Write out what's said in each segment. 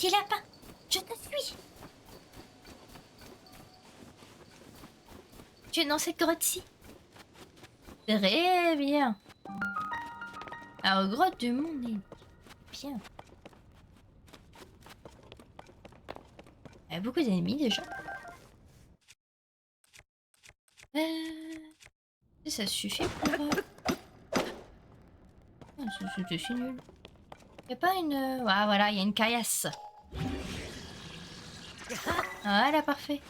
petit lapin, je te suis. Tu es dans cette grotte-ci. Très bien. Alors, grotte du monde est bien. Il y a beaucoup d'ennemis déjà. Ça suffit pour... Oh, c'est si nul. Y a pas une... Ah voilà, il y a une caillasse. Voilà, parfait.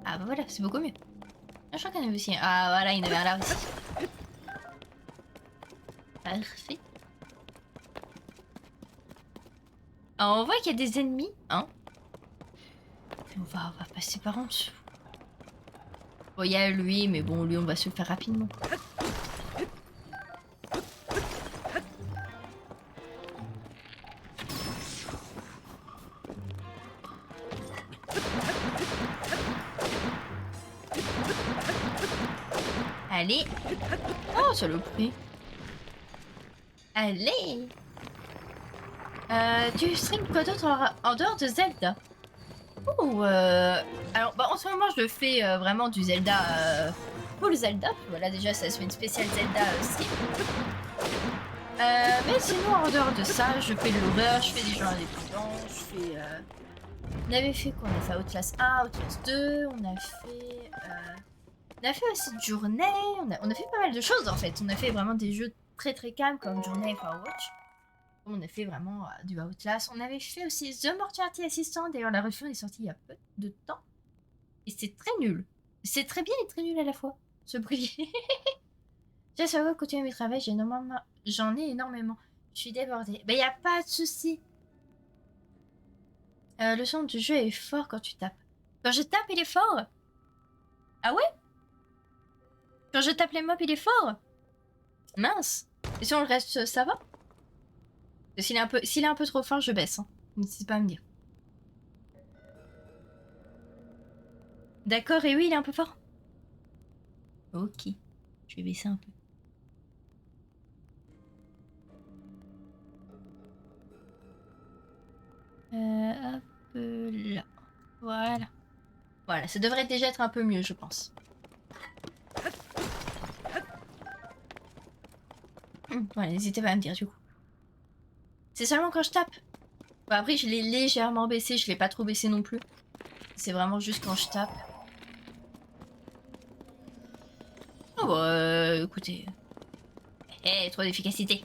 Ah bah voilà, c'est beaucoup mieux. Ah, je crois qu'il y en avait aussi un. Ah voilà, il y en avait un là aussi. Parfait. Alors, on voit qu'il y a des ennemis, hein. On va passer par en dessous. Bon, il y a lui, mais bon, lui, on va se le faire rapidement. Allez. Oh, ça le pris. Allez. Tu stream quoi d'autre en dehors de Zelda? Oh, alors, bah, en ce moment, je fais vraiment du Zelda, full Zelda. Voilà, déjà, ça se fait une spéciale Zelda stream. Mais sinon, en dehors de ça, je fais de l'horreur, je fais des jeux indépendants, je fais... On avait fait quoi? On a fait Outlast 1, Outlast 2, on a fait aussi Journey, on a fait pas mal de choses en fait. On a fait vraiment des jeux très très calmes comme Journey et Firewatch. On a fait vraiment du Outlast. On avait fait aussi The Mortuary Assistant, d'ailleurs la review est sortie il y a peu de temps. Et c'est très nul. C'est très bien et très nul à la fois, ce bruit. J'essaie de continuer mes travaux, j'en ai énormément. Je suis débordée. Bah y a pas de souci. Le son du jeu est fort quand tu tapes. Quand je tape, il est fort? Ah ouais? Quand je tape les mobs, il est fort? Mince. Et si on le reste, ça va? S'il est un peu trop fort, je baisse. Hein. N'hésite pas à me dire. D'accord, et oui, il est un peu fort. Ok. Je vais baisser un peu. Hop là. Voilà. Voilà, ça devrait déjà être un peu mieux, je pense. Voilà, n'hésitez pas à me dire du coup. C'est seulement quand je tape. Bon, après, je l'ai légèrement baissé, je l'ai pas trop baissé non plus. C'est vraiment juste quand je tape. Oh bah, écoutez. Trop d'efficacité.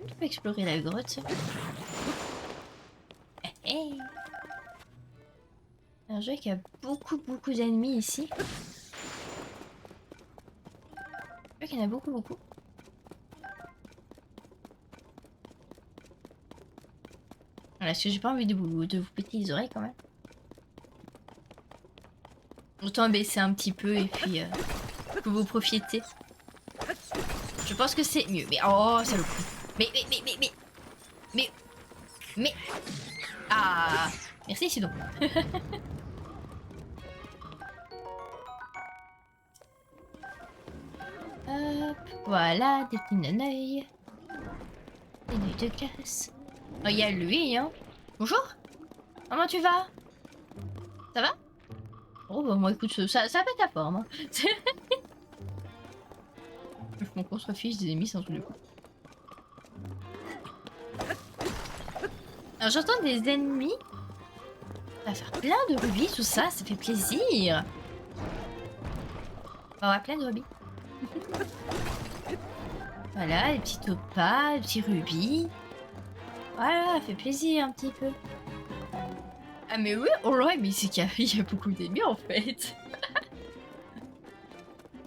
Tu peux explorer la grotte. Alors, je vois qu'il y a beaucoup d'ennemis ici. Je vois qu'il y en a beaucoup. Voilà, parce que j'ai pas envie de vous péter les oreilles quand même. Autant baisser un petit peu et puis que vous profitez. Je pense que c'est mieux. Mais oh, ça le coup. Mais. Ah. Merci, sinon. Hop, voilà, des petits naneuils. Des nouilles de glace. Oh, il y a lui, hein. Bonjour. Comment tu vas? Ça va? Oh, bah, moi, écoute, ça pète la forme. Hein. Je m'en qu'on se fiche des ennemis sans tout le coup. Alors, j'entends des ennemis. Ça va faire plein de rubis, tout ça, ça fait plaisir. On va avoir plein de rubis. Voilà, les petits topaz, les petits rubis. Voilà, ça fait plaisir un petit peu. Ah mais oui, alright, mais c'est qu'il y a beaucoup d'ennemis en fait.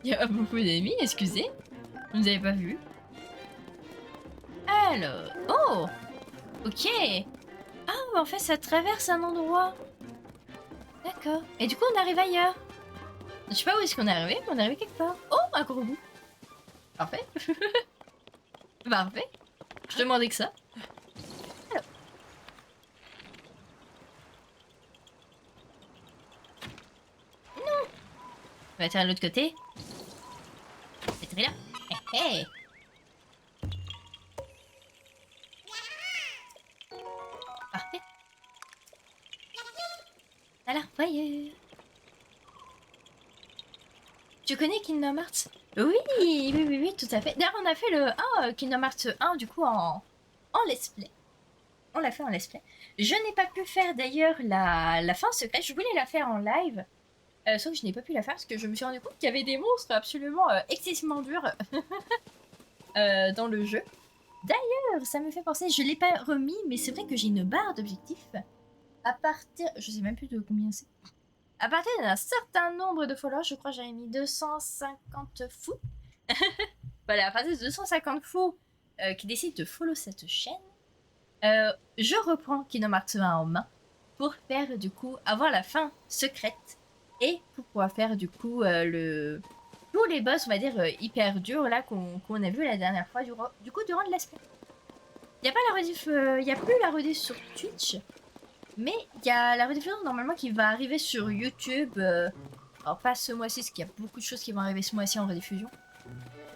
Il y a beaucoup d'ennemis, excusez. Vous n'avez pas vu. Alors, oh, ok. Ah, en fait, ça traverse un endroit. D'accord. Et du coup, on arrive ailleurs. Je sais pas où est-ce qu'on est arrivé, mais on est arrivé quelque part. Oh, un gros bout. Parfait. Parfait. Je demandais que ça. Alors. Non. On va tirer de l'autre côté. C'est très là. Hé hé. Fire. Tu connais Kingdom Hearts? Oui, tout à fait. D'ailleurs, on a fait le 1, Kingdom Hearts 1, du coup, en let's play. On l'a fait en let's play. Je n'ai pas pu faire d'ailleurs la fin secrète. Je voulais la faire en live. Sauf que je n'ai pas pu la faire parce que je me suis rendu compte qu'il y avait des monstres absolument excessivement durs dans le jeu. D'ailleurs, ça me fait penser, je ne l'ai pas remis, mais c'est vrai que j'ai une barre d'objectifs. À partir, je sais même plus de combien c'est. À partir d'un certain nombre de followers, je crois que j'avais mis 250 fous. Voilà, à partir de 250 fous qui décident de follow cette chaîne, je reprends Kingdom Hearts 1 en main pour faire du coup avoir la fin secrète et pour pouvoir faire du coup tous les boss, on va dire hyper durs là qu'on a vu la dernière fois du coup durant l'aspect. Il y a pas la rediff, il y a plus la rediff sur Twitch, mais il y a la rediffusion normalement qui va arriver sur YouTube. Alors pas ce mois-ci, parce qu'il y a beaucoup de choses qui vont arriver ce mois-ci en rediffusion.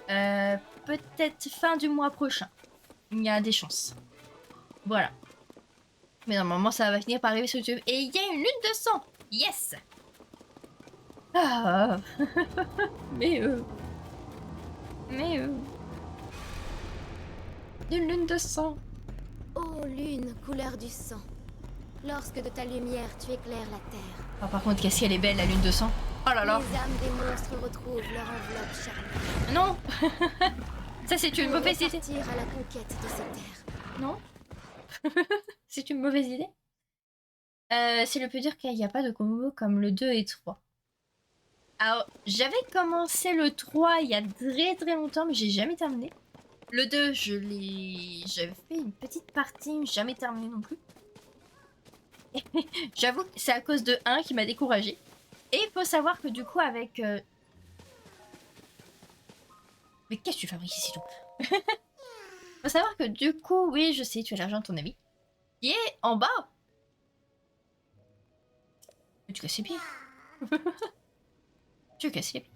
Peut-être fin du mois prochain. Il y a des chances. Voilà. Mais normalement, ça va finir par arriver sur YouTube. Et il y a une lune de sang. Yes. Ah. Mais une lune de sang. Ô lune, couleur du sang. Lorsque de ta lumière tu éclaires la terre. Ah, par contre, qu'est-ce qu'elle est belle, la lune de sang. Oh là là. Les âmes des monstres retrouvent leur enveloppe charnelle. Non. Ça, c'est une mauvaise idée. Partir à la conquête de ces terres. Non. C'est une mauvaise idée. C'est le peu dire qu'il n'y a pas de combo comme le 2 et 3. Alors, j'avais commencé le 3 il y a très longtemps, mais j'ai jamais terminé. Le 2, j'avais fait une petite partie, jamais terminé non plus. J'avoue que c'est à cause de 1 qui m'a découragée. Et il faut savoir que du coup, avec... Mais qu'est-ce que tu fabriques ici, donc? Faut savoir que du coup, oui, je sais, tu as l'argent de ton ami. Qui est en bas. Tu casses les pieds. Tu casses les pieds.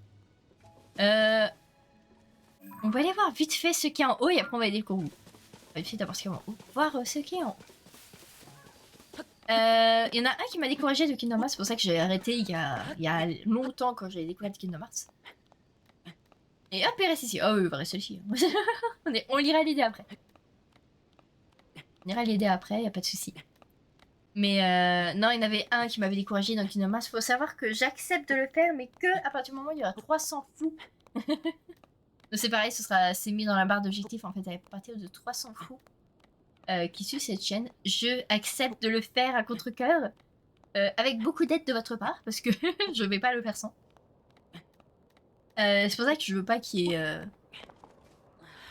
On va aller voir vite fait ce qui est en haut et après on va aider le kourou. On va vite fait d'abord ce qui est en haut. Voir ce qui est en haut. Il y en a un qui m'a découragé de Kingdom Hearts, c'est pour ça que j'ai arrêté il y a longtemps quand j'ai découvert Kingdom Hearts. Et hop, il reste ici. Oh oui, il va rester ici. On lira l'idée après. On ira l'aider après, y a pas de souci. Mais non, il y en avait un qui m'avait découragé dans Kingdom Hearts. Faut savoir que j'accepte de le faire, mais que à partir du moment où il y aura 300 fous. Donc c'est pareil, c'est mis dans la barre d'objectif en fait, à partir de 300 fous qui suivent cette chaîne. Je accepte de le faire à contre-cœur, avec beaucoup d'aide de votre part, parce que je vais pas le faire sans. C'est pour ça que je veux pas qu'il y ait...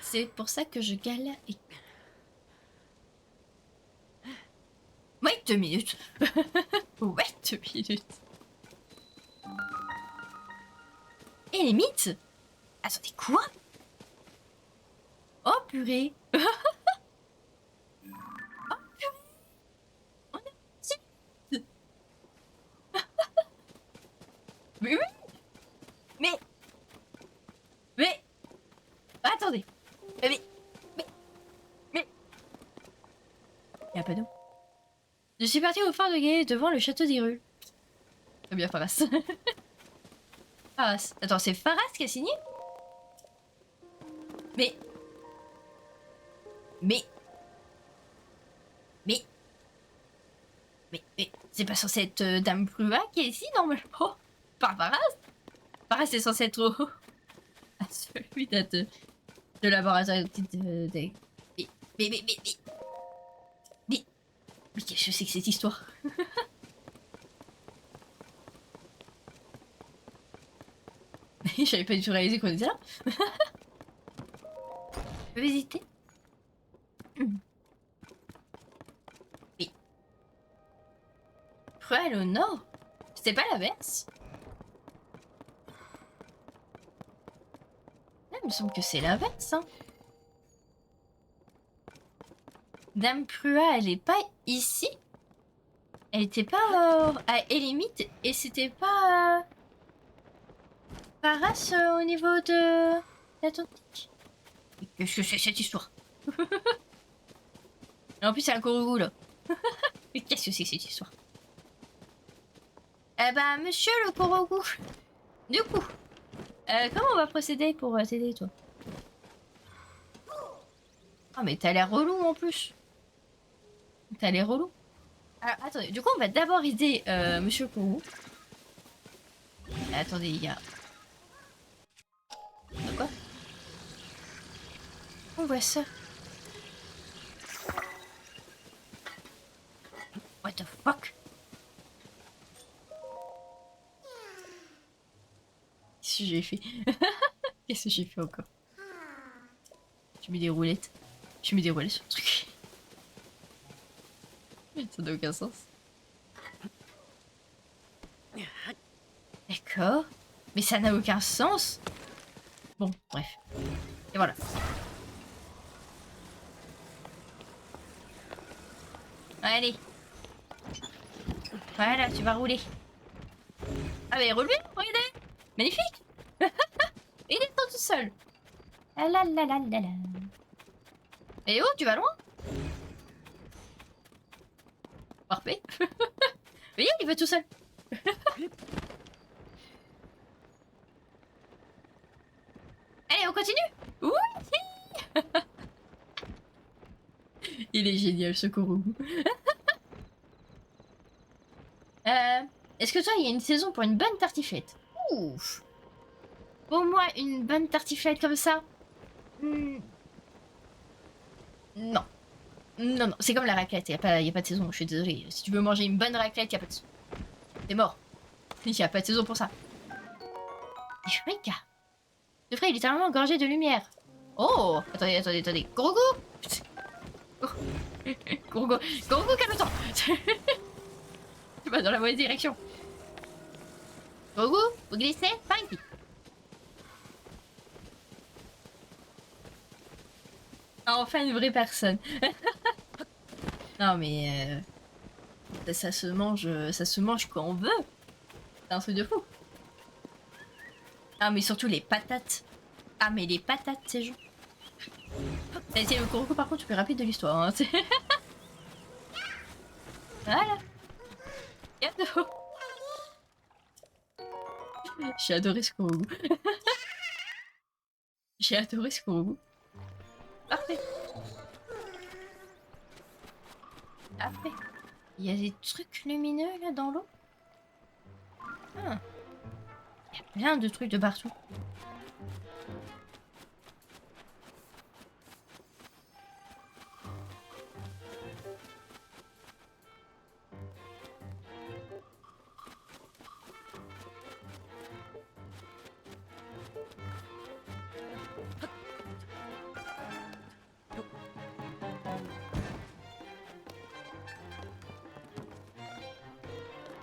C'est pour ça que je galère et... Wait 2 minutes. Wait 2 minutes. Et les mythes. Attendez, quoi? Oh purée. Oh purée. On a... Mais oui. Mais... Attendez. Mais... Y'a pas d'eau. Je suis partie au phare de guet devant le château d'Hyrule. Très bien, Faras. Faras. Attends, c'est Faras qui a signé? Mais... c'est pas censé être Dame Prua qui est ici, normalement? Par Faras? Faras est censé être à celui de laboratoire de... Mais qu'est-ce que c'est que cette histoire? J'avais pas du tout réalisé qu'on était là. Je peux visiter? Oui. Cruel au nord? C'était pas l'inverse? Là, il me semble que c'est l'inverse, hein. Dame Prua, elle est pas ici? Elle était pas à Elimite et c'était pas Paras au niveau de l'Atlantique? Qu'est-ce que c'est cette histoire? Et en plus c'est un Kourou là. Mais qu'est-ce que c'est cette histoire? Eh ben, monsieur le Korogu. Du coup, comment on va procéder pour t'aider, toi? Ah, mais t'as l'air relou en plus. T'as l'air relou. Alors, attendez, du coup, on va d'abord aider monsieur le Korogu. Attendez, il y a... Quoi? On voit ça. What the fuck? Qu'est-ce que j'ai fait? Qu'est-ce que j'ai fait encore? Je mets des roulettes. Je mets des roulettes sur le truc. Ça n'a aucun sens. D'accord. Mais ça n'a aucun sens. Bon, bref. Et voilà. Allez. Voilà, tu vas rouler. Ah mais roule bien, regardez. Magnifique. Il est tout seul. Ah là là là là là. Et oh, tu vas loin? Parfait. Regarde, il va tout seul. Allez, on continue. Oui. Il est génial, ce Korogu. Est-ce que toi, il y a une saison pour une bonne tartiflette? Ouf. Pour moi, une bonne tartiflette comme ça? Non. Non, non, c'est comme la raclette, y a pas de saison, je suis désolée. Si tu veux manger une bonne raclette, y a pas de saison. T'es mort. Y a pas de saison pour ça. Eureka. Le frais est littéralement gorgé de lumière. Oh, attendez, attendez, attendez. Korogu. Korogu, Korogu, calme-toi. Tu vas dans la mauvaise direction. Korogu, vous glissez par ici. Enfin une vraie personne. Non mais ça se mange quand on veut. C'est un truc de fou. Ah mais surtout les patates. Ah mais les patates ces jeux. C'est le Korogu par contre le plus rapide de l'histoire. Hein. Voilà. Cadeau. J'ai adoré ce Korogu. J'ai adoré ce Korogu. Parfait. Parfait. Il y a des trucs lumineux là dans l'eau. Ah. Il y a plein de trucs de partout.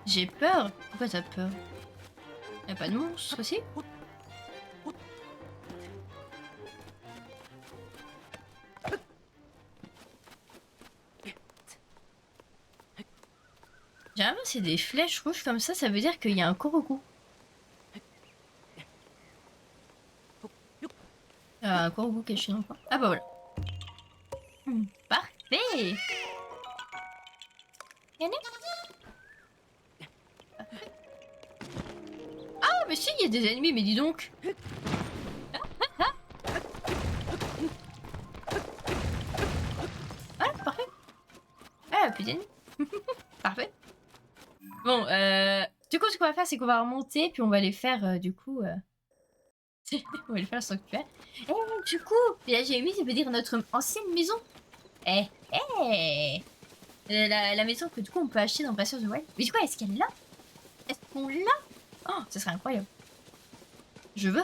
J'ai peur. Pourquoi t'as peur? Y'a pas de monstre aussi? Généralement c'est des flèches rouges comme ça veut dire qu'il y a un Korogu. Un Korogu caché dans le coin. Ah bah voilà. Parfait. Ah mais si, il y a des ennemis, mais dis donc. Ah, parfait. Ah, plus d'ennemis. Parfait. Bon, du coup, ce qu'on va faire, c'est qu'on va remonter, puis on va les faire, du coup... on va les faire sanctuaire. Et du coup, la GMI, ça veut dire notre ancienne maison. La maison que, du coup, on peut acheter dans Breath of the Wild. Mais du coup, est-ce qu'elle est là? Est-ce qu'on l'a? Oh, ça serait incroyable. Je veux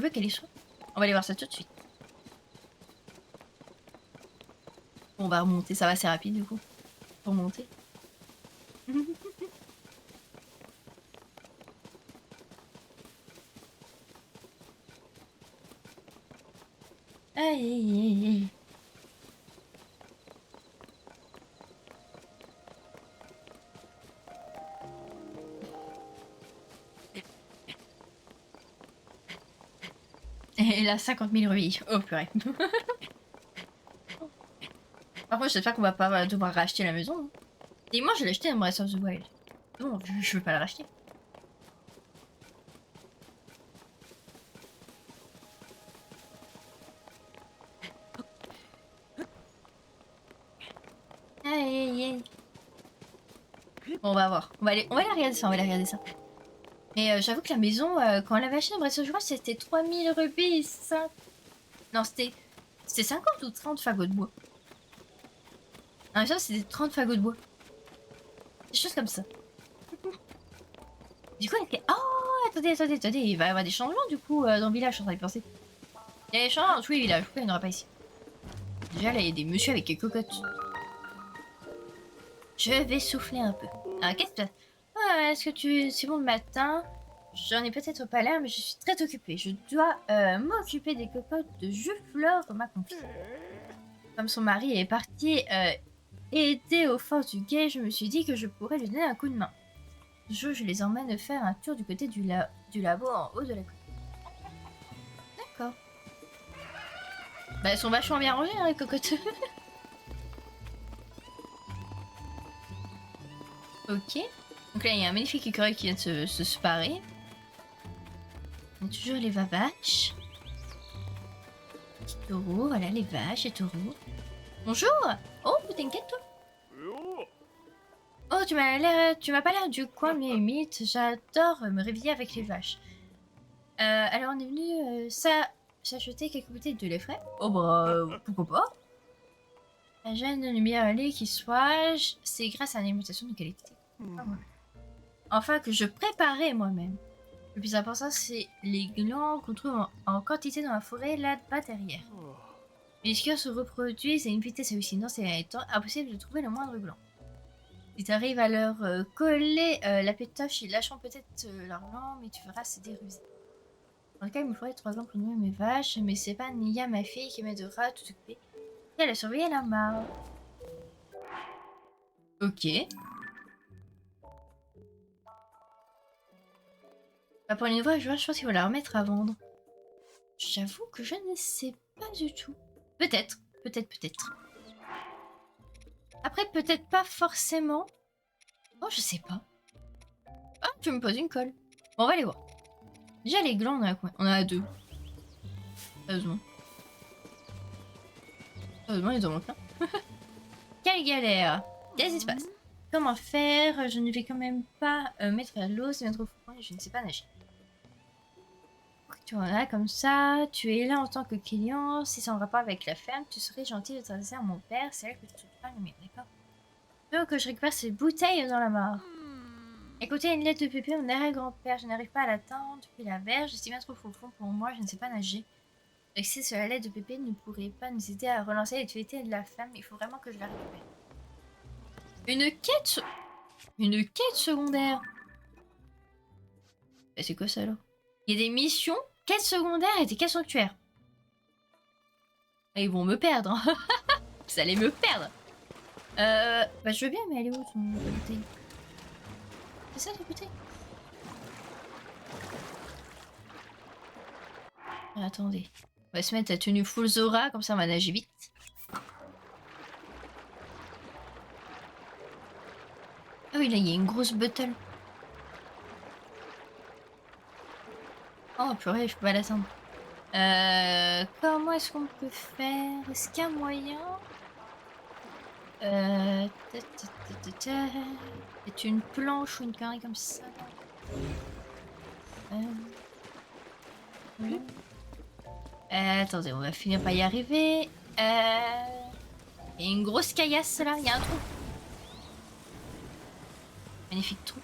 qu'elle y soit. On va aller voir ça tout de suite. On va remonter, ça va assez rapide du coup. Pour monter. Aïe. Et là, 50 000 rubis. Oh purée. Par contre, j'espère qu'on va pas devoir racheter la maison. Et moi, je l'ai acheté dans Breath of the Wild. Non, je veux pas le racheter. Aïe, aïe, aïe. Bon, on va voir. On va aller regarder ça, on va aller regarder ça. Mais j'avoue que la maison, quand on l'avait acheté dans Breath of the Wild, c'était 3000 rupies et ça... Non, c'était 50 ou 30 fagots de bois. Non, ça, c'était 30 fagots de bois. Des choses comme ça. Du coup, on était... Oh, attendez. Il va y avoir des changements, du coup, dans le village, je suis en train de penser. Il y a des changements dans tous les villages. Pourquoi il n'y en aura pas ici? Déjà, là, il y a des messieurs avec des cocottes. Je vais souffler un peu. Ah, qu'est-ce que... Ah, est-ce que tu... C'est bon le matin? J'en ai peut-être pas l'air, mais je suis très occupée. Je dois m'occuper des cocottes de Jufleur qu'on m'a confiées. Comme son mari est parti aider aux forces du guet, je me suis dit que je pourrais lui donner un coup de main. Ce jour, je les emmène faire un tour du côté du labo en haut de la colline. D'accord. Bah, elles sont vachement bien rangées, hein, les cocottes. Ok. Donc là, il y a un magnifique écureuil qui vient de se séparer. On a toujours les vaches. Petit taureau, voilà les vaches et taureaux. Bonjour. Oh, t'inquiète toi. Oh, tu m'as pas l'air du coin, mais limite, j'adore me réveiller avec les vaches. Alors on est venu s'acheter quelques bouteilles de lait frais. Oh bah, pourquoi pas. La jeune lumière à lait qui soige, c'est grâce à une alimentation de qualité. Ah, ouais. Enfin, que je préparais moi-même. Le plus important, c'est les glands qu'on trouve en quantité dans la forêt là-bas derrière. Les skieurs se reproduisent à une vitesse hallucinante, c'est étant impossible de trouver le moindre gland. Si tu arrives à leur coller la pétoche, ils lâcheront peut-être leur gland, mais tu verras, c'est des rusées. Dans le cas, il me faudrait 3 ans pour nourrir mes vaches, mais c'est pas Nia, ma fille, qui m'aidera à tout occuper. Et elle a surveillé la mare. Ok. Bah pour une fois, je pense qu'il faut la remettre à vendre. J'avoue que je ne sais pas du tout. Peut-être. Après, peut-être pas forcément. Oh, je sais pas. Ah, tu me poses une colle. Bon, on va aller voir. Déjà, les glands, on en a combien? On en a 2. Heureusement. Heureusement, ils en manquent un. Quelle galère. Qu'est-ce qui se passe? Comment faire? Je ne vais quand même pas mettre à l'eau, c'est bien trop froid et je ne sais pas nager. Tu en as comme ça, tu es là en tant que client, si c'est en rapport avec la ferme, tu serais gentil de t'adresser à mon père, c'est là que tu te parles, mais d'accord. Donc je récupère ces bouteilles dans la mare. Écoutez, une lettre de pépé, mon arrière-grand-père, je n'arrive pas à l'atteindre depuis la verge, c'est bien trop profond pour moi, je ne sais pas nager. L'accès sur la lettre de pépé ne pourrait pas nous aider à relancer l'actualité de la ferme, il faut vraiment que je la récupère. Une quête secondaire. Bah, c'est quoi ça alors? Il y a des missions, quêtes secondaires et des quêtes sanctuaires. Et ils vont me perdre. Hein. Vous allez me perdre. Bah je veux bien, mais elle est où ton bouteille? C'est ça la bouteille? Attendez. On va se mettre à tenue full Zora, comme ça on va nager vite. Ah oui, là il y a une grosse bottle. Oh purée, je peux pas l'atteindre. Comment est-ce qu'on peut faire? Est-ce qu'il y a moyen? C'est une planche ou une connerie comme ça. Attendez, on va finir par y arriver. Il y a une grosse caillasse là, il y a un trou. Magnifique trou.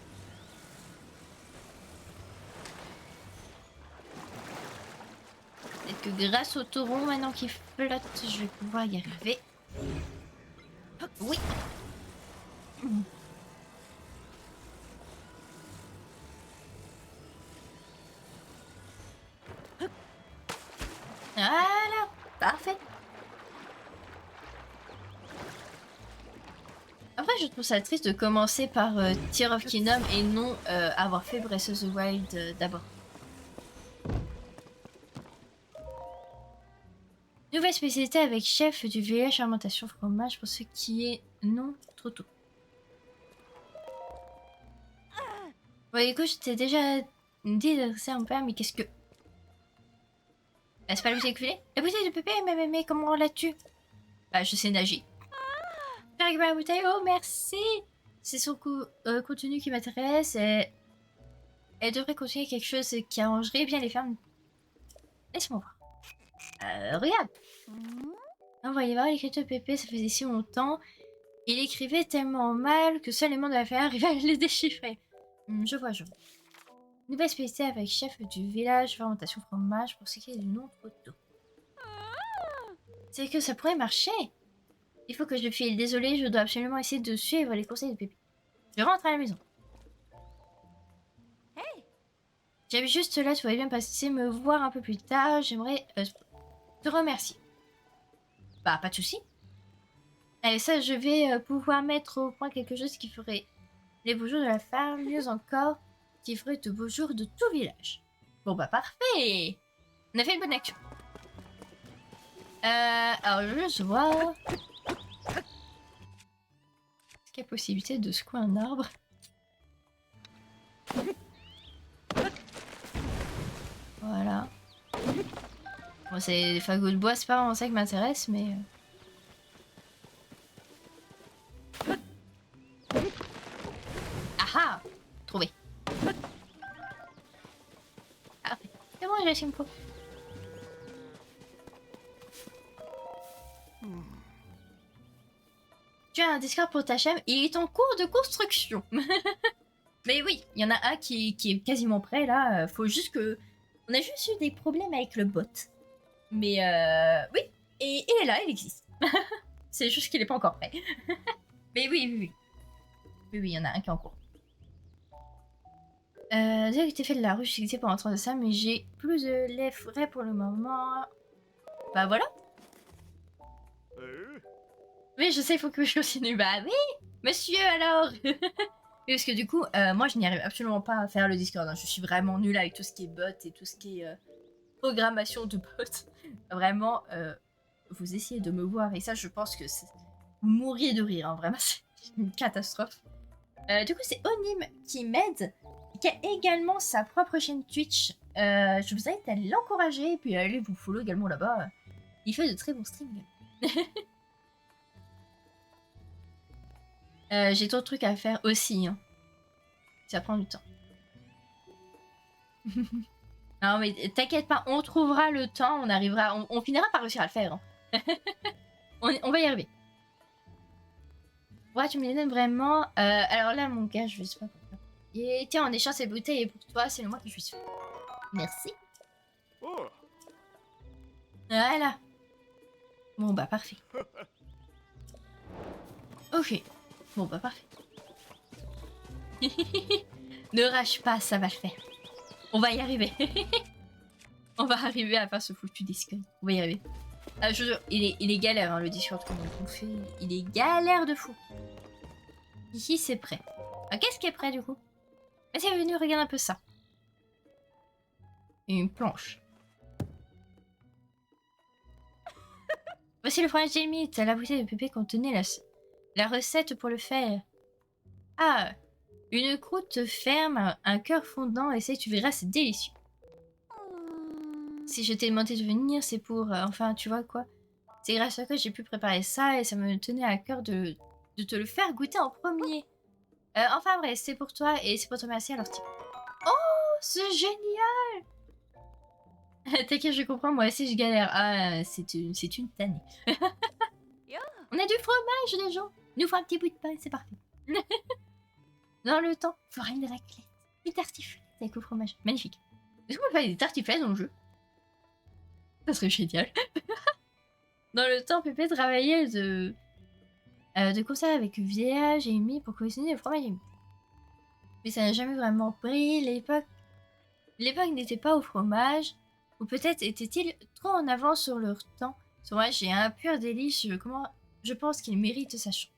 Peut-être que grâce au taureau maintenant qui flotte, je vais pouvoir y arriver. Oui. Voilà, parfait. Après, je trouve ça triste de commencer par Tears of Kingdom et non avoir fait Breath of the Wild d'abord. Nouvelle spécialité avec chef du village fermentation fromage pour ce qui est non trop tôt. Bon, écoute, je t'ai déjà dit d'adresser à mon père, mais qu'est-ce que... C'est pas le culé? La bouteille de pépé, mais comment l'as-tu? Bah, je sais nager. J'ai récupéré la bouteille, oh merci! C'est son contenu qui m'intéresse et... Elle devrait contenir quelque chose qui arrangerait bien les femmes. Laisse-moi voir. Regarde! Non, voyez voir, l'écriture de Pépé, ça faisait si longtemps. Il écrivait tellement mal que seul les membres de la famille arrivaient à les déchiffrer. Je vois. Nouvelle spécialité avec chef du village, fermentation fromage pour ce qui est du nom trop tôt. C'est que ça pourrait marcher. Il faut que je file. Désolée, je dois absolument essayer de suivre les conseils de Pépé. Je rentre à la maison. Hey! J'habite juste là, tu pourrais bien passer me voir un peu plus tard. J'aimerais te remercier. Bah, pas de souci. Et ça, je vais pouvoir mettre au point quelque chose qui ferait les beaux jours de la femme, mieux encore, qui ferait de beaux jours de tout village. Bon bah parfait. On a fait une bonne action. Alors je vois... Est-ce qu'il y a possibilité de secouer un arbre? Voilà. Bon, c'est des fagots de bois, c'est pas vraiment ça qui m'intéresse, mais... Ah! Trouvé. Parfait. C'est bon, j'ai ce qu'il me faut. Tu as un Discord pour ta chaîne, il est en cours de construction. Mais oui, il y en a un qui est quasiment prêt là. Faut juste que... On a juste eu des problèmes avec le bot. Mais oui, et il est là, il existe. C'est juste qu'il n'est pas encore prêt. Mais oui, il y en a un qui est en cours. Déjà que t'es fait de la ruche, j'ai pendant 30 de ça, mais j'ai plus de lait frais pour le moment. Bah voilà. Mais je sais, il faut que je continue. Bah oui, monsieur alors. Parce que du coup, moi je n'y arrive absolument pas à faire le Discord. Hein. Je suis vraiment nulle avec tout ce qui est bot et tout ce qui est programmation de bot. Vraiment, vous essayez de me voir et ça, je pense que vous mourriez de rire. Hein. Vraiment, c'est une catastrophe. Du coup, c'est Onim qui m'aide, qui a également sa propre chaîne Twitch. Je vous invite à l'encourager et puis à aller vous follow également là-bas. Il fait de très bons streams. J'ai d'autres trucs à faire aussi. Hein. Ça prend du temps. Non mais t'inquiète pas, on trouvera le temps, on arrivera, on finira par réussir à le faire. Hein. on va y arriver. Ouais, tu me les donnes vraiment. Alors là, mon gars, je sais pas pourquoi. Et tiens, en échange, cette bouteille est pour toi, c'est le moi que je suis. Merci. Voilà. Bon, bah, parfait. Ok. Bon, bah, parfait. Ne rage pas, ça va le faire. On va y arriver. On va arriver à faire ce foutu Discord. On va y arriver. Je jure, il est galère, hein, le Discord qu'on fait. Il est galère de fou. Ici, c'est prêt. Qu'est-ce qui est prêt, du coup? Vas-y, venu, regarde un peu ça. Une planche. Voici le fromage Jamie. La bouteille de pépé contenait la recette pour le faire. Ah, une croûte ferme, un cœur fondant, essaye, tu verras, c'est délicieux. Si je t'ai demandé de venir, c'est pour... enfin, tu vois quoi? C'est grâce à toi que j'ai pu préparer ça et ça me tenait à cœur de te le faire goûter en premier. Enfin bref, c'est pour toi et c'est pour te remercier, alors tiens. Oh, c'est génial! T'inquiète, je comprends, moi aussi je galère. Ah, c'est une tannée. On a du fromage, les gens. Nous faut un petit bout de pain, c'est parfait. Dans le temps, il faudra une raclette. Une tartiflette avec le fromage. Magnifique. Est-ce qu'on peut faire des tartiflettes dans le jeu? Ça serait génial. Dans le temps, Pépé travaillait de concert avec Village et Amy pour cuisiner le fromage Amy. Mais ça n'a jamais vraiment pris. L'époque n'était pas au fromage. Ou peut-être était-il trop en avance sur leur temps. Sur moi, j'ai un pur délice. Je pense qu'il mérite sa chance.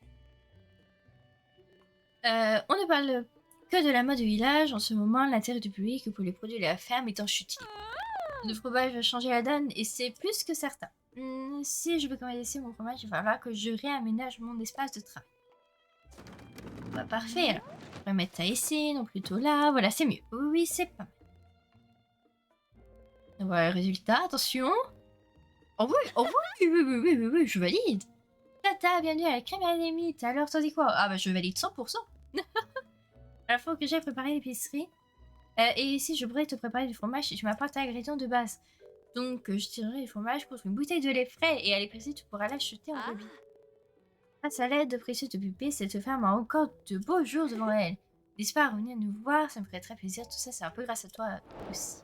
On ne parle que de la mode du village. En ce moment, l'intérêt du public pour les produits de la ferme est en chute. Le fromage va changer la donne et c'est plus que certain. Si je veux commercialiser mon fromage, il va falloir que je réaménage mon espace de travail. Bah, parfait alors. On va mettre ça ici, non plutôt là. Voilà, c'est mieux. Oui, c'est pas mal. Voilà le résultat, attention. Oh oui, je valide. Tata, bienvenue à la crème à la limite. Alors, t'en dis quoi? Ah bah je valide 100%. Alors, faut que j'aille préparer l'épicerie. Et ici, je pourrais te préparer du fromage si tu m'apportes l'ingrédient de base. Donc, je tirerai le fromage contre une bouteille de lait frais et à l'épicerie, tu pourras l'acheter en rubis. Grâce à l'aide de précieuse de pupée, cette femme a encore de beaux jours devant elle. N'hésite pas à revenir nous voir, ça me ferait très plaisir. Tout ça, c'est un peu grâce à toi aussi.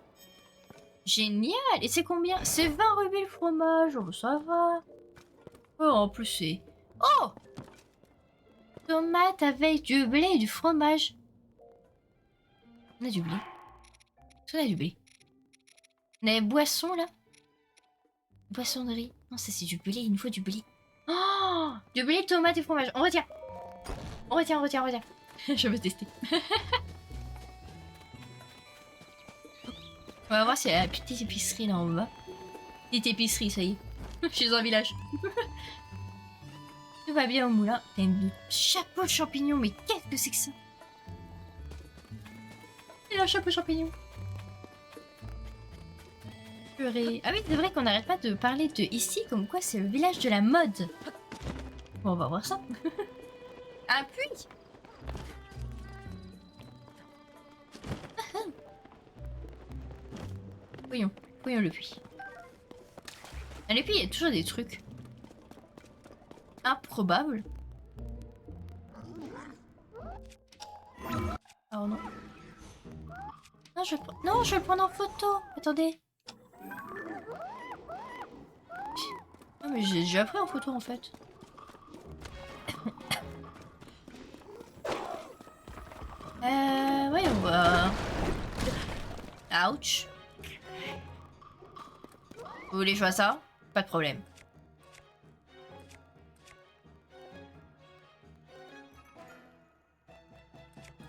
Génial! Et c'est combien? C'est 20 rubis le fromage. Oh, ça va. Oh, en plus, c'est... Oh! Tomate avec du blé et du fromage. On a du blé. On a du blé. On a des boissons, là? Boissonnerie. Non, ça, c'est du blé. Il nous faut du blé. Oh! Du blé, tomate et fromage. On retient. On retient. Je veux tester. On va voir s'il y a la petite épicerie là en bas. Petite épicerie, ça y est. Je suis dans un village. Tout va bien au moulin. T'as une chapeau de champignons, mais qu'est-ce que c'est que ça? Il a un chapeau de champignons. Purée. Ah oui, c'est vrai qu'on n'arrête pas de parler de ici, comme quoi c'est le village de la mode. Bon, on va voir ça. Un puits. Voyons le puits. Dans les puits, il y a toujours des trucs improbables. Oh non. Non, je vais le prendre en photo. Attendez. Non, mais j'ai déjà pris en photo en fait. Voyons voir. Ouch. Vous voulez jouer à ça? Pas de problème.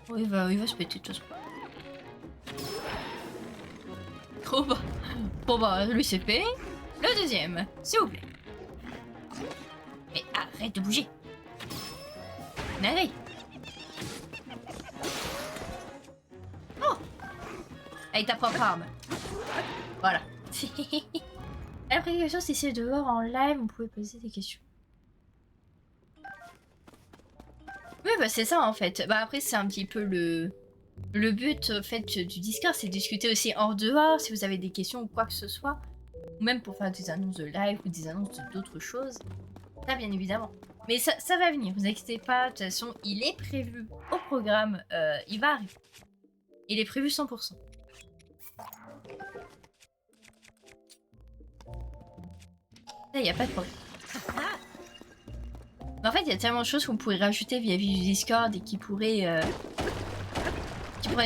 Oh, il va se péter de toute façon. Oh bah. Bon bah, lui c'est fait. Le deuxième, s'il vous plaît. Mais arrête de bouger. Allez. Oh! Avec ta propre arme. Voilà. Après quelque chose, si c'est dehors en live, vous pouvez poser des questions. Oui, bah c'est ça en fait. Bah après, c'est un petit peu le but en fait du Discord, c'est de discuter aussi hors dehors si vous avez des questions ou quoi que ce soit. Ou même pour faire des annonces de live ou des annonces d'autres choses. Ça, bien évidemment. Mais ça va venir, vous inquiétez pas. De toute façon, il est prévu au programme. Il va arriver. Il est prévu 100%. Là, il n'y a pas de problème. Mais en fait, il y a tellement de choses qu'on pourrait rajouter vis-à-vis du Discord et qui pourraient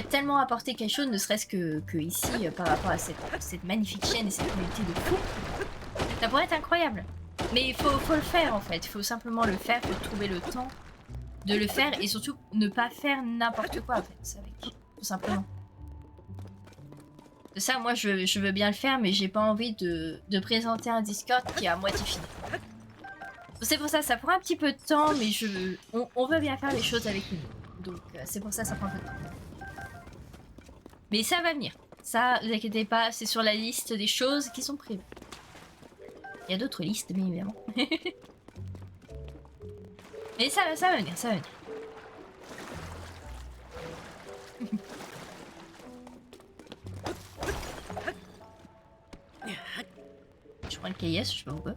tellement apporter quelque chose, ne serait-ce que ici, par rapport à cette magnifique chaîne et cette communauté de fous. Ça pourrait être incroyable. Mais il faut le faire en fait. Il faut simplement le faire, il faut trouver le temps de le faire et surtout ne pas faire n'importe quoi en fait. Avec, tout simplement. De ça, moi je veux bien le faire, mais j'ai pas envie de présenter un Discord qui est à moitié fini. C'est pour ça, ça prend un petit peu de temps, mais on veut bien faire les choses avec nous. Donc c'est pour ça prend un peu de temps. Mais ça va venir. Ça, ne vous inquiétez pas, c'est sur la liste des choses qui sont prévues. Il y a d'autres listes, bien évidemment. Mais ça va venir, ça va venir. Je prends le KS, je sais pas pourquoi.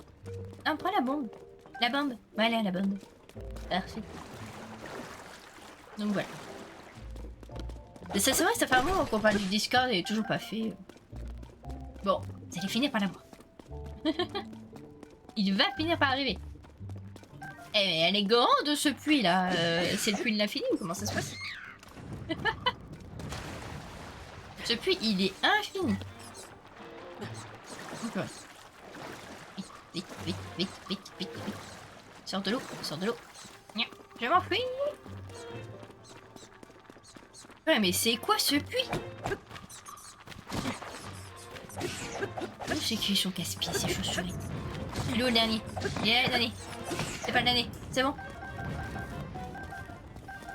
Ah, prends la bombe. La bombe. Voilà, la bombe. Parfait. Donc voilà. C'est vrai que ça fait un moment qu'on parle du Discord et il est toujours pas fait. Bon, vous allez finir par l'avoir. Il va finir par arriver. Eh mais elle est grande ce puits là. C'est le puits de l'infini ou comment ça se passe? Ce puits il est infini. Vite. Sors de l'eau, Je m'enfuis. Ouais mais c'est quoi ce puits? C'est qu'ils sont casse-pieds ces chaussures. Il est où le dernier? Il est là le dernier. C'est pas le dernier, c'est bon.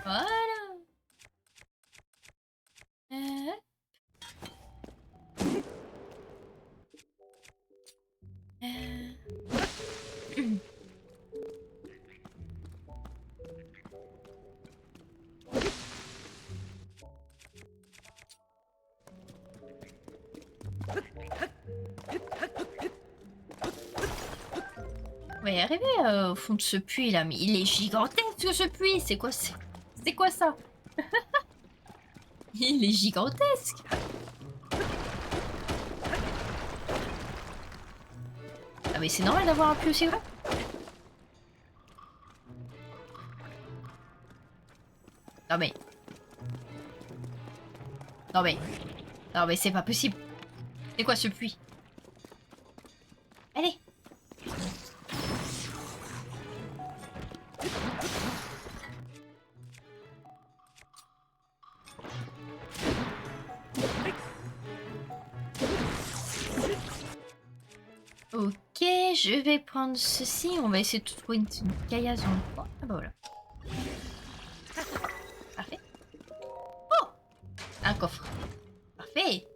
Voilà. va y arriver au fond de ce puits là, mais il est gigantesque ce puits. C'est quoi ça? Il est gigantesque. Ah mais c'est normal d'avoir un puits aussi grand. Non mais... Non mais... Non mais c'est pas possible. C'est quoi ce puits? Allez. Ok, je vais prendre ceci. On va essayer de trouver une caillasse dans le coin. Ah bah voilà. Parfait. Oh! Un coffre. Parfait.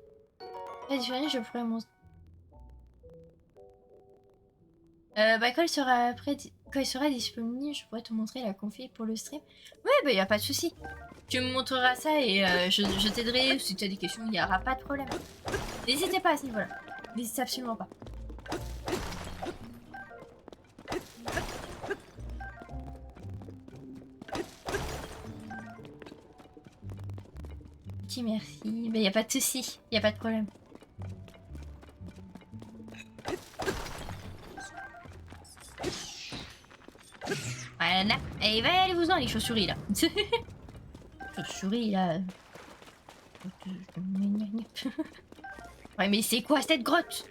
Je pourrais mon... bah quand il sera disponible, je pourrais te montrer la config pour le stream. Ouais, bah y a pas de souci. Tu me montreras ça et je t'aiderai. Si tu as des questions, il n'y aura pas de problème. N'hésitez pas à ce niveau-là. N'hésitez absolument pas. Ok, merci. Bah y a pas de souci. Y a pas de problème. Voilà. Et va allez-vous-en les chauves-souris là. Chauves-souris là. Ouais mais c'est quoi cette grotte?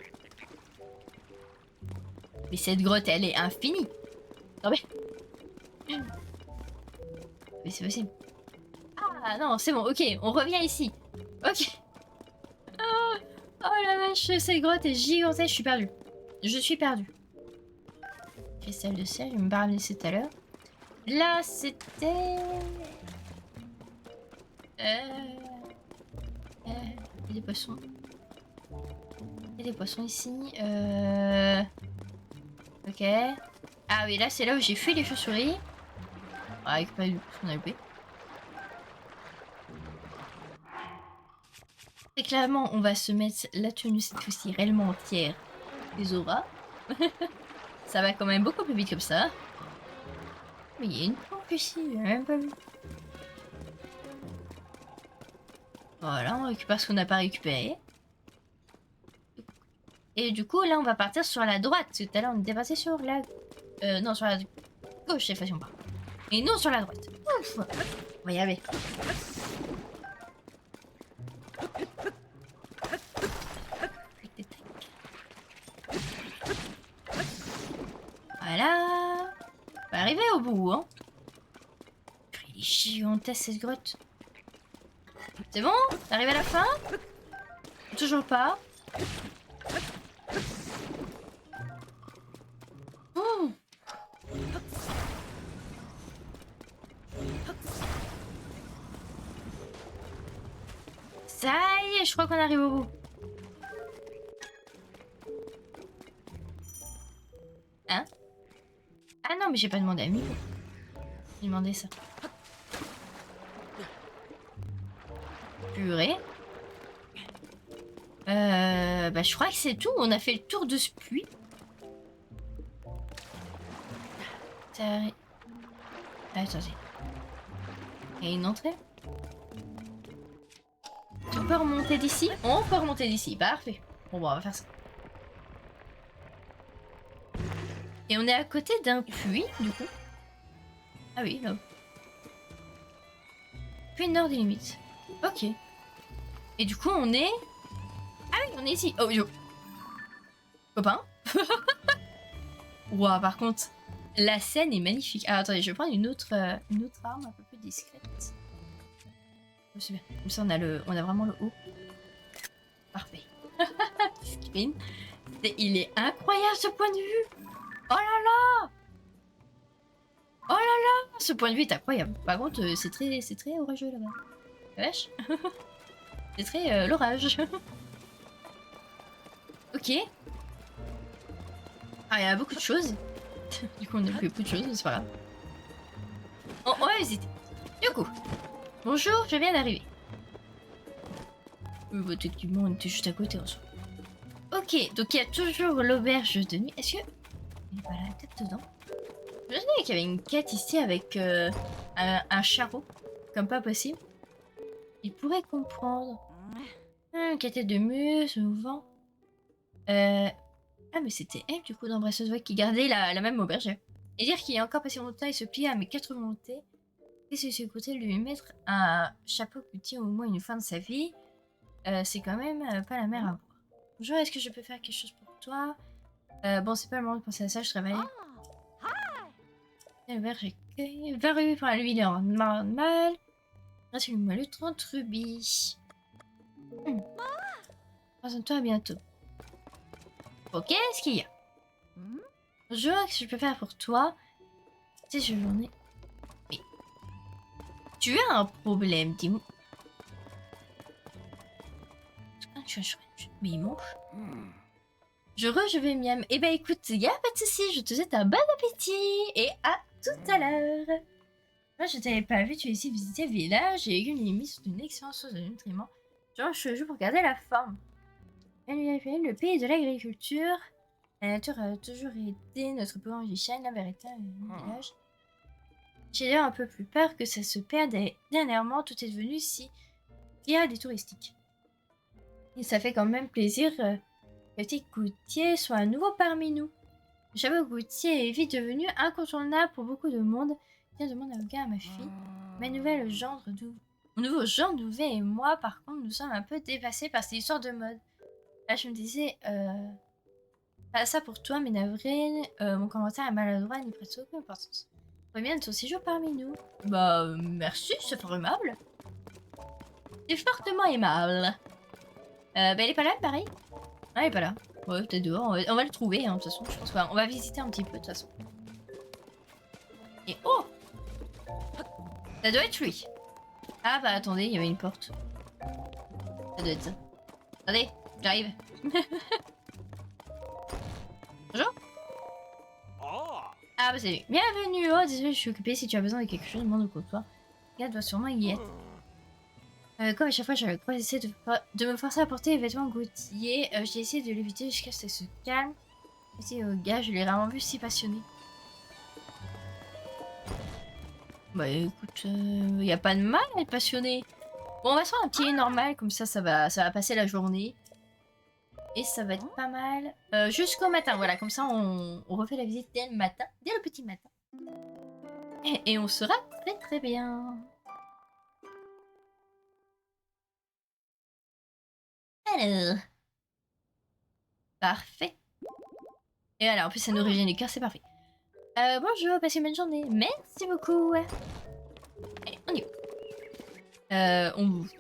Mais cette grotte elle est infinie. Non mais... Mais c'est possible. Ah non c'est bon, ok, on revient ici. Ok. Oh la vache, cette grotte est gigantesque, je suis perdue. Je suis perdue. Cristal de sel, je me barre laissé tout à l'heure. Là c'était... Il y a des poissons. Il y a des poissons ici. Ok. Ah oui, là c'est là où j'ai fui les chauves-souris. Avec pas ce qu'on a loupé. Et clairement, on va se mettre la tenue cette fois-ci réellement entière des auras. Ça va quand même beaucoup plus vite comme ça. Mais il y a une planque ici, j'ai même pas vu. Voilà, on récupère ce qu'on n'a pas récupéré. Et du coup, là, on va partir sur la droite. Tout à l'heure, on était passé sur la... non, sur la gauche, c'est façon pas. Et non sur la droite. Ouf. On va y arriver. Voilà. On va arriver au bout, hein. Il est gigantesque cette grotte. C'est bon? T'arrives à la fin? Toujours pas. Oh. Ça y est, je crois qu'on arrive au bout. Hein? Ah non, mais j'ai pas demandé à Milo. J'ai demandé ça. Purée. Bah je crois que c'est tout. On a fait le tour de ce puits. Ça... Attendez. Il y a une entrée? On peut remonter d'ici? On peut remonter d'ici. Parfait. Bon, on va faire ça. Et on est à côté d'un puits, du coup. Ah oui, là. Puits nord des limites. Ok. Et du coup, on est... Ah oui, on est ici. Oh, yo. Copain. Ouah, par contre, la scène est magnifique. Ah, attendez, je vais prendre une autre arme un peu plus discrète. Oh, c'est bien. Comme ça, on a vraiment le haut. Parfait. Screen. Il est incroyable, ce point de vue. Oh là là. Oh là là. Ce point de vue est incroyable. Par contre, c'est très orageux, là-bas. La vache. C'est très l'orage. Ok. Ah, il y a beaucoup de choses. Du coup, on a fait beaucoup de choses, c'est pas grave. On va visiter. Du coup, bonjour, je viens d'arriver. Effectivement, on était juste à côté en soi. Ok, donc il y a toujours l'auberge de nuit. Est-ce que Il est pas là, peut-être dedans. Je savais qu'il y avait une quête ici avec un charreau. Comme pas possible. Il pourrait comprendre. Quête de muse, mouvant. Ah mais c'était elle du coup dans Breath of the Wild qui gardait la même auberge. Et dire qu'il est encore passé longtemps et se pliait à mes 4 volontés. Et c'est ce côté de lui mettre un chapeau qui tient au moins une fin de sa vie. C'est quand même pas la mer à boire. Bonjour, est-ce que je peux faire quelque chose pour toi? Bon, c'est pas le moment de penser à ça, je travaille. Le verre, j'ai cueilli. Verre rubis pour la lui, il est normal. Reste une le 30 rubis. Présente-toi à bientôt. Ok, qu'est-ce qu'il y a? Bonjour, qu'est-ce que je peux faire pour toi? C'est cette journée. Mais... Tu as un problème, dis-moi. Mais il mange. Je vais miam. Eh ben écoute, y'a pas de soucis, je te souhaite un bon appétit. Et à tout à l'heure. Moi, je t'avais pas vu, tu as ici visiter le village et une limite d'une excellente source de nutriments. Genre, je joue pour garder la forme. Le pays de l'agriculture. La nature a toujours été notre plus grand chaîne, la vérité, le village. J'ai d'ailleurs un peu plus peur que ça se perde et dernièrement, tout est devenu si il y a des touristiques. Et ça fait quand même plaisir que le petit goûtier soit à nouveau parmi nous. Le chapeau goûtier est vite devenu incontournable pour beaucoup de monde. Tiens, demande à Olga, à ma fille. Mon nouveau gendre Nouvet et moi, par contre, nous sommes un peu dépassés par cette histoire de mode. Là, je me disais, pas ça pour toi, mais navré, mon commentaire est maladroit, n'y prête aucune importance. Bien de ton séjour parmi nous. Bah, merci, c'est fort aimable. C'est fortement aimable. Bah, elle est pas là, pareil. Ah, elle est pas là. Ouais, peut-être dehors. On va le trouver, hein, de toute façon. Je pense qu'on va visiter un petit peu, de toute façon. Et oh! Ça doit être lui. Ah, bah, attendez, il y avait une porte. Ça doit être ça. Attendez, j'arrive. Bonjour. Ah, bah, salut. Bienvenue. Oh, désolé, je suis occupée. Si tu as besoin de quelque chose, demande au comptoir. Le gars doit sûrement y être. Comme à chaque fois, j'avais essayé de me forcer à porter les vêtements Gauthier. J'ai essayé de l'éviter jusqu'à ce que ça se calme. Et au gars, je l'ai vraiment vu si passionné. Bah écoute, y a pas de mal à être passionné. Bon, on va se faire un petit normal, comme ça va passer la journée. Et ça va être pas mal. Jusqu'au matin, voilà, comme ça on refait la visite dès le matin, dès le petit matin. Et on sera très très bien. Alors. Parfait. Et voilà, en plus ça nous régène les cœurs, c'est parfait. Bonjour, passez une bonne journée. Merci beaucoup. Allez, on y va.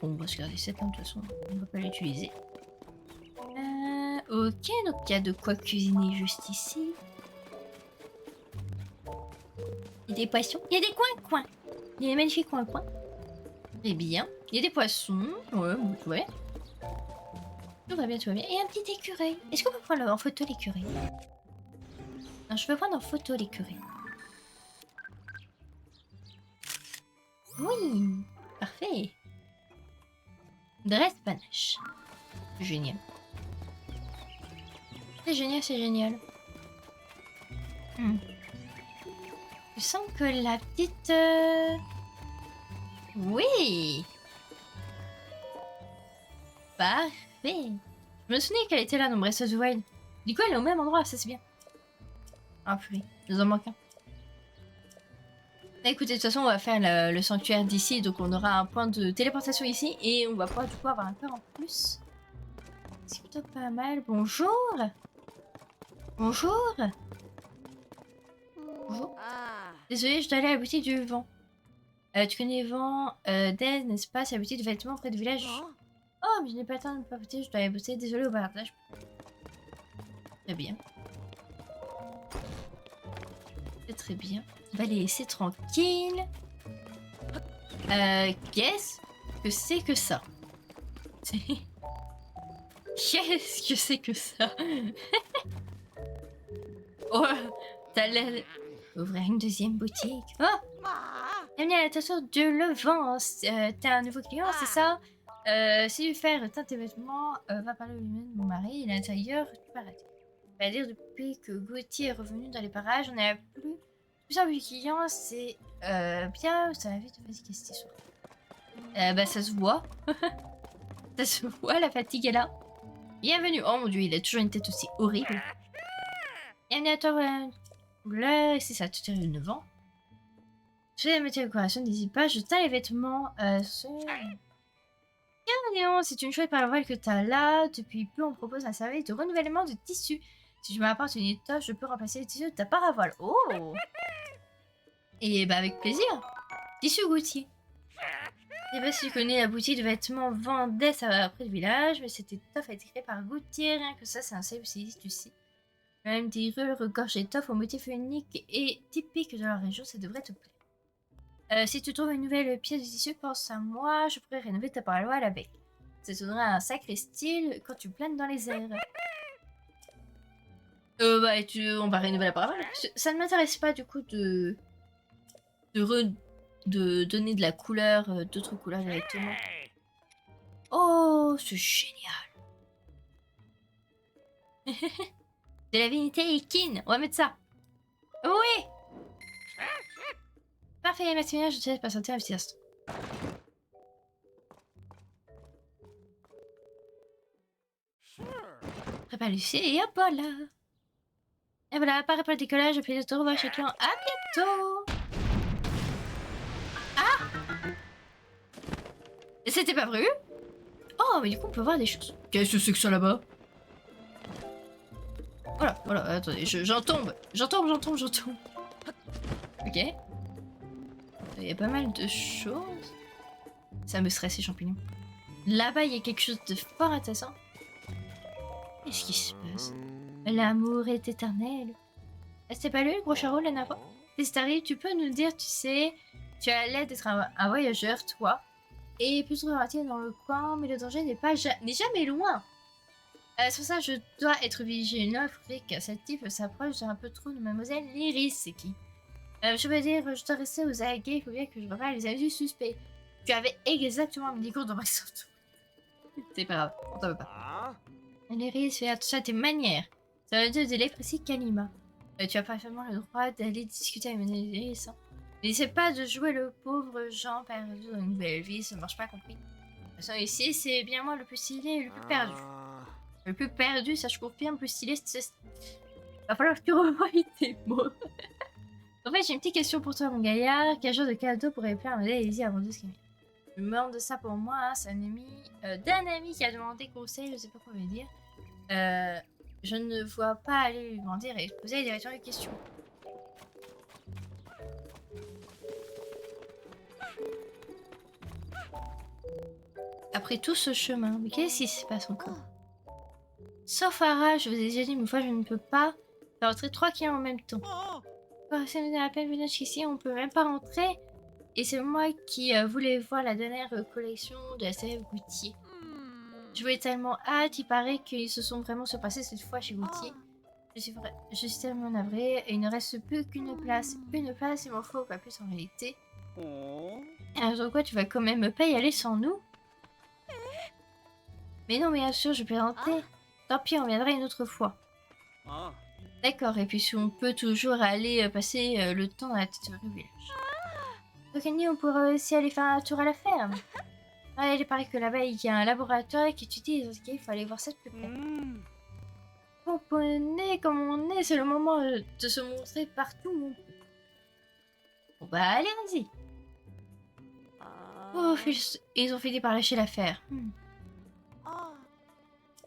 On va se garder cette, hein, de toute façon, on va pas l'utiliser. Ok, donc il y a de quoi cuisiner juste ici. Il y a des poissons. Il y a des coins-coins. Il y a des magnifiques coins-coins. Très bien. Il y a des poissons. Ouais, bon, tout va bien. Tout va bien, tout va bien. Et un petit écureuil. Est-ce qu'on peut prendre en photo l'écureuil? Non, je veux prendre en photo l'écureuil. Oui, parfait. Dresse panache. Génial. C'est génial, c'est génial. Je sens que la petite... Oui. Parfait. Je me souvenais qu'elle était là dans Breath of the Wild. Du coup, elle est au même endroit, ça c'est bien. Ah purée, nous en manque un. Écoutez, de toute façon, on va faire le sanctuaire d'ici, donc on aura un point de téléportation ici, et on va pouvoir du coup avoir un cœur en plus. C'est plutôt pas mal. Bonjour. Bonjour. Bonjour. Désolée, je dois aller à la boutique du vent. Tu connais Vent d'Aide, n'est-ce pas? C'est la boutique de vêtements près du village. Oh, mais je n'ai pas le temps de me papoter, je dois aller bosser. Désolée au bavardage. Très bien. C'est très bien. On va les laisser tranquilles. Qu'est-ce que c'est que ça? Qu'est-ce que c'est que ça? Oh, t'as l'air... Ouvrir une deuxième boutique. Oh! Bienvenue à la station de Levant. T'as un nouveau client, c'est ça? Si tu fais teindre tes vêtements, va parler au lui-même de mon mari. Il est à l'intérieur, tu peux arrêter. Bah, dire depuis que Gauthier est revenu dans les parages, on n'a plus plusieurs clients, c'est bien, ça va vite fatiguer cette histoire. Bah ça se voit. Ça se voit, la fatigue est là. Bienvenue. Oh mon dieu, il a toujours une tête aussi horrible. Bienvenue à toi, là, c'est ça, tu tires le 9 ans. Je fais la métier de décoration, n'hésite pas, je taille les vêtements. Léon, c'est une chouette parole que t'as là. Depuis peu, on propose un service de renouvellement de tissu. Si je m'apporte une étoffe, je peux remplacer les tissus de ta paravoile. Oh! Et bah avec plaisir. Tissu Gauthier. Je sais pas si tu connais la boutique de vêtements Vendée, ça va après le village, mais cette étoffe a été créée par Gauthier. Rien que ça, c'est un save styliste, tu sais. Même des rues regorgent d'étoffes au motif unique et typique de leur région, ça devrait te plaire. Si tu trouves une nouvelle pièce de tissu, pense à moi, je pourrais rénover ta paravoile avec. Ça te donnera un sacré style quand tu planes dans les airs. Bah, on va rénover la paravoile. Ça ne m'intéresse pas du coup de donner de la couleur, d'autres couleurs directement. Oh, c'est génial. De la vinité Ikin, on va mettre ça. Oui. Parfait, Maximilien, je te laisse patienter un petit instant. Prépare Lucie et hop là. Et voilà, pareil pour le décollage, puis te revoir chez le client. À bientôt. Ah, c'était pas prévu. Oh, mais du coup, on peut voir des choses. Qu'est-ce que c'est que ça là-bas? Voilà, voilà, attendez, j'en tombe. J'en tombe. Ok. Il y a pas mal de choses. Ça me stresse, ces champignons. Là-bas, il y a quelque chose de fort intéressant. Qu'est-ce qui se passe? L'amour est éternel. C'est pas lui, le gros charreau, la dernière fois? Si t'arrives, tu peux nous dire, tu sais, tu as l'air d'être un voyageur, toi, et plus ralentir dans le coin, mais le danger n'est jamais loin. C'est pour ça que je dois être vigilant. Il faudrait que cette type s'approche un peu trop de mademoiselle Lyris. C'est qui? Je veux dire, je dois rester aux aguets, il faut bien que je repère les avis suspects. Tu avais exactement un mini-cours dans Microsoft. C'est pas grave, on t'en veut pas. Lyris, fais attention à tes manières. Ça va dire de l'électricité Kalima. Tu as parfaitement le droit d'aller discuter avec Lyris. Hein. N'essaie pas de jouer le pauvre Jean perdu dans une nouvelle vie, ça ne marche pas, compris. De toute façon, ici, c'est bien moi le plus stylé et le plus perdu. Le plus perdu, ça je confirme, le plus stylé, c'est... Va falloir que tu revoies tes mots. En fait, j'ai une petite question pour toi, mon gaillard. Quel genre de cadeau pourrait plaire à Madame Elsie avant de se calmer? Je me demande de ça pour moi, hein. C'est un ami d'un ami qui a demandé conseil, je sais pas quoi lui dire. Je ne vois pas aller lui demander et poser directement des questions. Après tout ce chemin, mais qu'est-ce qui se passe encore? Sauf Ara, je vous ai déjà dit une fois, je ne peux pas faire rentrer 3 clients en même temps. Ça me donne à peine venir jusqu'ici, on peut même pas rentrer. Et c'est moi qui voulais voir la dernière collection de la série Gauthier. Je voulais tellement hâte, il paraît qu'ils se sont vraiment surpassés cette fois chez Gauthier. Je suis tellement navrée, et il ne reste plus qu'une place. Une place, il m'en faut pas plus en réalité. Alors quoi, tu vas quand même pas y aller sans nous? Mais non, mais bien sûr, je plaisantais. Tant pis, on viendra une autre fois. D'accord, et puis si on peut toujours aller passer le temps dans la petite rue village. Donc Annie, on pourra aussi aller faire un tour à la ferme. Ouais, il paraît que là-bas, il y a un laboratoire qui étudie les OSK, il faut aller voir ça de plus près. Comprenez comme on est, c'est le moment de se montrer partout. Bon bah allez, vas-y. Oh, ils ont fini par lâcher l'affaire.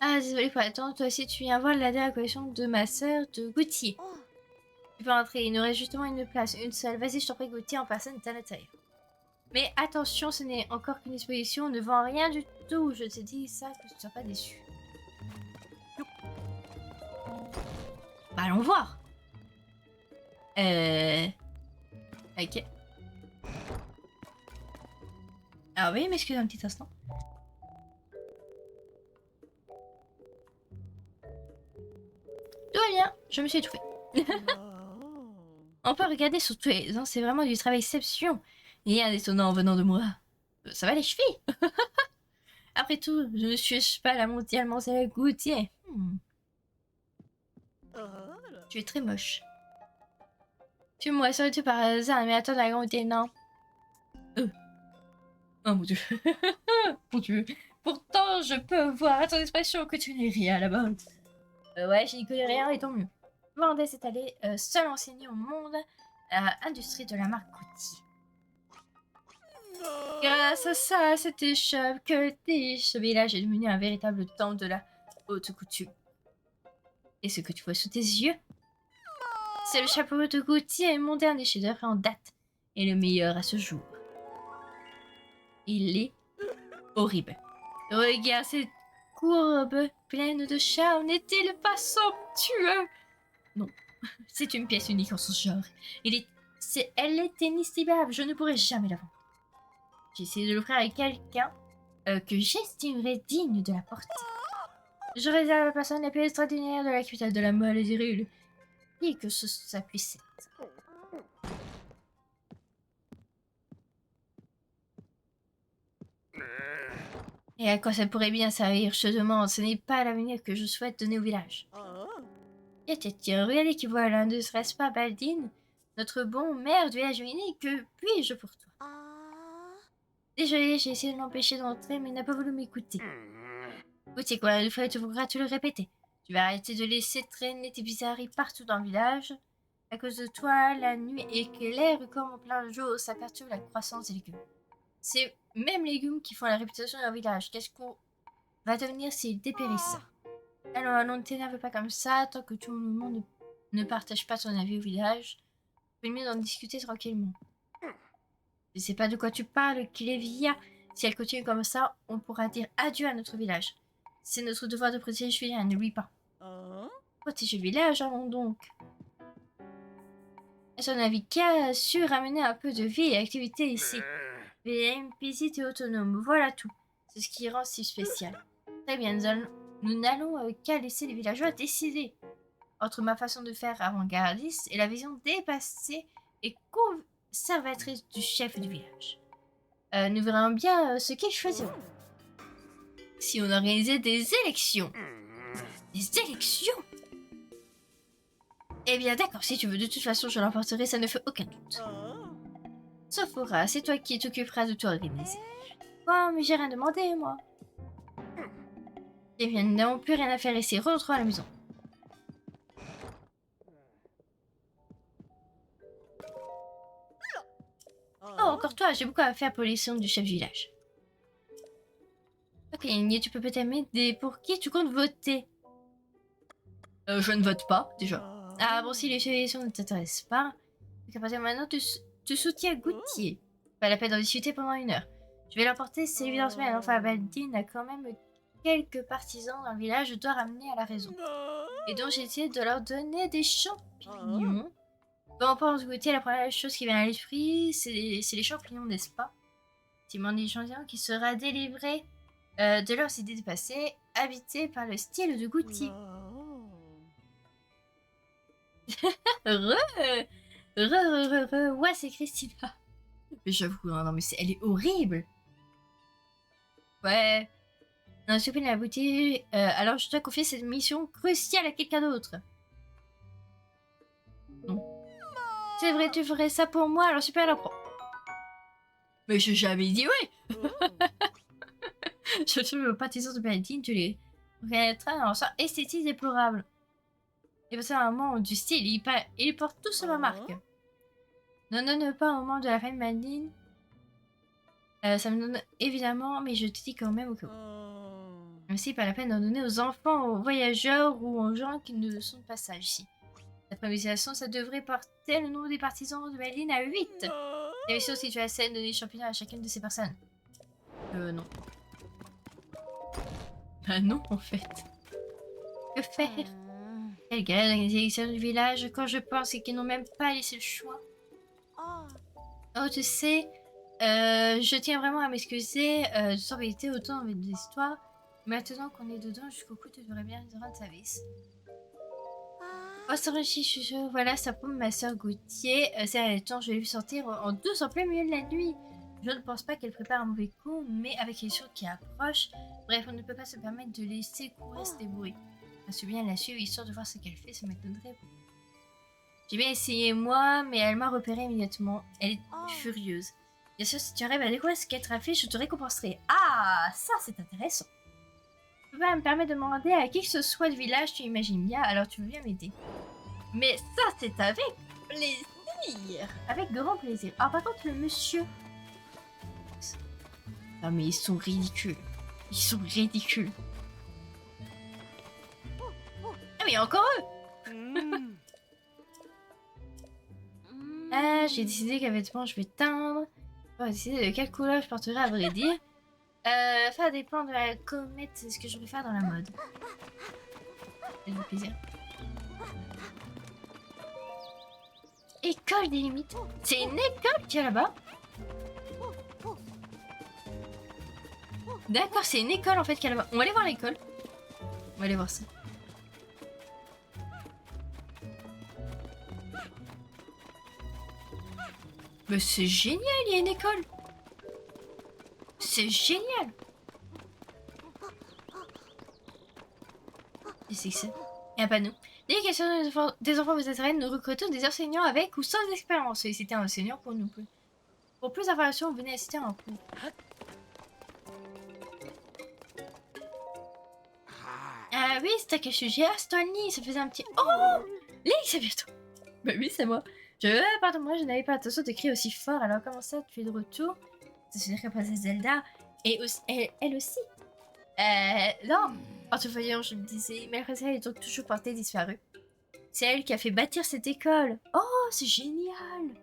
Ah, désolé pour l'attente, toi aussi tu viens voir la dernière collection de ma sœur de Gauthier. Tu peux entrer, il nous reste justement une place, une seule. Vas-y, je t'en prie, Gauthier, en personne est à l'intérieur. Mais attention, ce n'est encore qu'une exposition, on ne vend rien du tout. Je te dis ça, que tu ne sois pas déçu. Bah, allons voir. Ok. Alors, oui, m'excusez un petit instant. Tout va bien, je me suis étouffée. On peut regarder sur tous les ans, c'est vraiment du travail exception. Rien d'étonnant venant de moi. Ça va les chevilles. Après tout, je ne suis pas la mondiale Mademoiselle Gauthier. Tu es très moche. Suis-moi, serais-tu par hasard mais attends la grande non. Oh mon dieu. Mon dieu. Pourtant, je peux voir à ton expression que tu n'es rien là-bas. Ouais, je n'y connais rien et tant mieux. Vendée s'est allé seul enseigner au monde à l'industrie de la marque Gucci. Grâce à ça, à cette échoppe que ce village est devenu un véritable temple de la haute couture. Et ce que tu vois sous tes yeux, c'est le chapeau de Gucci et mon dernier chef-d'œuvre en date. Et le meilleur à ce jour. Il est horrible. Regarde cette courbe pleine de charme. N'est-il pas somptueux? Non, c'est une pièce unique en son genre. Elle est inestimable. Je ne pourrai jamais la vendre. J'ai essayé de l'offrir à quelqu'un que j'estimerais digne de la porter. Je réserve la personne la plus extraordinaire de la capitale de la mode et des rues. Et que ça puisse être. Et à quoi ça pourrait bien servir, je te demande, ce n'est pas l'avenir que je souhaite donner au village. Tiens, regardez qui voilà, ne serait-ce pas Baldine, notre bon maire du village unique, que puis-je pour toi? Désolé, j'ai essayé de l'empêcher d'entrer, mais il n'a pas voulu m'écouter. Écoutez quoi, il faudrait te le répéter. Tu vas arrêter de laisser traîner tes bizarreries partout dans le village. À cause de toi, la nuit éclaire comme en plein jour, ça perturbe la croissance des légumes. C'est même les légumes qui font la réputation d'un village. Qu'est-ce qu'on va devenir s'ils dépérissent? Alors, ne t'énerve pas comme ça, tant que tout le monde ne partage pas ton avis au village. Il vaut mieux d'en discuter tranquillement. Je ne sais pas de quoi tu parles, Clévia. Si elle continue comme ça, on pourra dire adieu à notre village. C'est notre devoir de protéger Julien, n'oublie pas. Protéger le village, allons donc. À son avis, qui a su ramener un peu de vie et activité ici? VM, paisible et autonome, voilà tout. C'est ce qui rend si spécial. Très bien, nous n'allons qu'à laisser les villageois décider. Entre ma façon de faire avant-gardiste et la vision dépassée et conservatrice du chef du village. Nous verrons bien ce qu'ils choisiront. Si on organisait des élections. Des élections? Eh bien d'accord, si tu veux, de toute façon je l'emporterai, ça ne fait aucun doute. Sophora, c'est toi qui t'occuperas de tout organiser. Oh, mais j'ai rien demandé, moi. Eh bien, nous n'avons plus rien à faire ici. Rentrons à la maison. Oh, encore toi, j'ai beaucoup à faire pour l'élection du chef du village. Ok, Nier, tu peux peut-être m'aider. Pour qui tu comptes voter? Je ne vote pas, déjà. Ah bon, si les élections ne t'intéressent pas, donc à partir de maintenant, tu soutiens Goutier. Pas la peine d'en discuter pendant 1 heure. Je vais l'emporter, c'est évident, mais enfin, Baldine a quand même quelques partisans dans le village, je dois ramener à la raison. Et donc j'ai essayé de leur donner des champignons. Quand on pense goûter, la première chose qui vient à l'esprit, c'est les champignons, n'est-ce pas? Timon des champignons qui sera délivré de leurs idées dépassées, habités par le style de Goutier. Ouais, c'est Christina. Mais j'avoue, non, mais elle est horrible. Ouais. Non, je la boutique. Alors je dois confier cette mission cruciale à quelqu'un d'autre. Non. C'est vrai, tu ferais ça pour moi, alors super, alors prends. Mais j'ai jamais dit oui. Je suis le partisan de Baldine, tu les reconnaîtras dans leur esthétique déplorable. Et passer un moment du style, ils portent tous ma marque. Non, pas au moment de la femme Baldine. Ça me donne évidemment, mais je te dis quand même au cas où. Aussi, pas la peine d'en donner aux enfants, aux voyageurs ou aux gens qui ne sont de passage ici. D'après mes estimations, ça devrait porter le nombre des partisans de Baldine à 8. Et bien sûr, si tu essaies de donner des champignons à chacune de ces personnes. Non. Bah non, en fait. Que faire? Quelle galère d'organiser l'élection du village quand je pense qu'ils n'ont même pas laissé le choix. Oh, tu sais, je tiens vraiment à m'excuser de s'embêter autant avec des histoires. Maintenant qu'on est dedans jusqu'au cou, tu devrais bien rendre service. Oh, c'est Chuchu, voilà, ça prouve ma soeur Gauthier. C'est un temps, je l'ai vu sortir en douce en plein milieu de la nuit. Je ne pense pas qu'elle prépare un mauvais coup, mais avec les choses qui approchent, bref, on ne peut pas se permettre de laisser courir ces bruits. Je bien la suivre histoire de voir ce qu'elle fait, ça m'étonnerait. J'ai bien essayé moi, mais elle m'a repéré immédiatement. Elle est furieuse. Bien sûr, si tu arrives à découvrir ce qu'elle a fait, je te récompenserai. Ah, ça c'est intéressant. Tu peux pas me permettre de demander à qui que ce soit du village, tu imagines bien, alors tu veux bien m'aider. Mais ça c'est avec plaisir. Avec grand plaisir. Ah, par contre, le monsieur... Non mais ils sont ridicules. Ils sont ridicules. Ah mais encore eux. Ah, j'ai décidé quel vêtement je vais teindre. On va décider de quelle couleur je porterai à vrai dire. Ça dépend de la comète, c'est ce que je préfère dans la mode. Ça fait plaisir. École des limites. C'est une école qu'il y a là-bas. D'accord, c'est une école en fait qu'il y a là-bas. On va aller voir l'école. On va aller voir ça. Mais c'est génial, il y a une école. C'est génial. Et c'est que c'est... Et un panneau. Dès qu'il y a question des enfants vous intéressent, nous recrutons des enseignants avec ou sans expérience. Sollicitez un enseignant pour nous. Pour plus d'informations, venez assister en cours. Ah oui, c'est à quel sujet? Ah, c'est toi, Link, ça faisait un petit... Oh Link, c'est bientôt. Bah oui, c'est moi. Pardon, je n'avais pas l'intention de crier aussi fort, alors comment ça, tu es de retour? Ça veut dire que Princesse Zelda, et aussi, elle aussi. Non. En tout voyant, je me disais, mais la princesse est donc toujours portée disparue. C'est elle qui a fait bâtir cette école. Oh, c'est génial.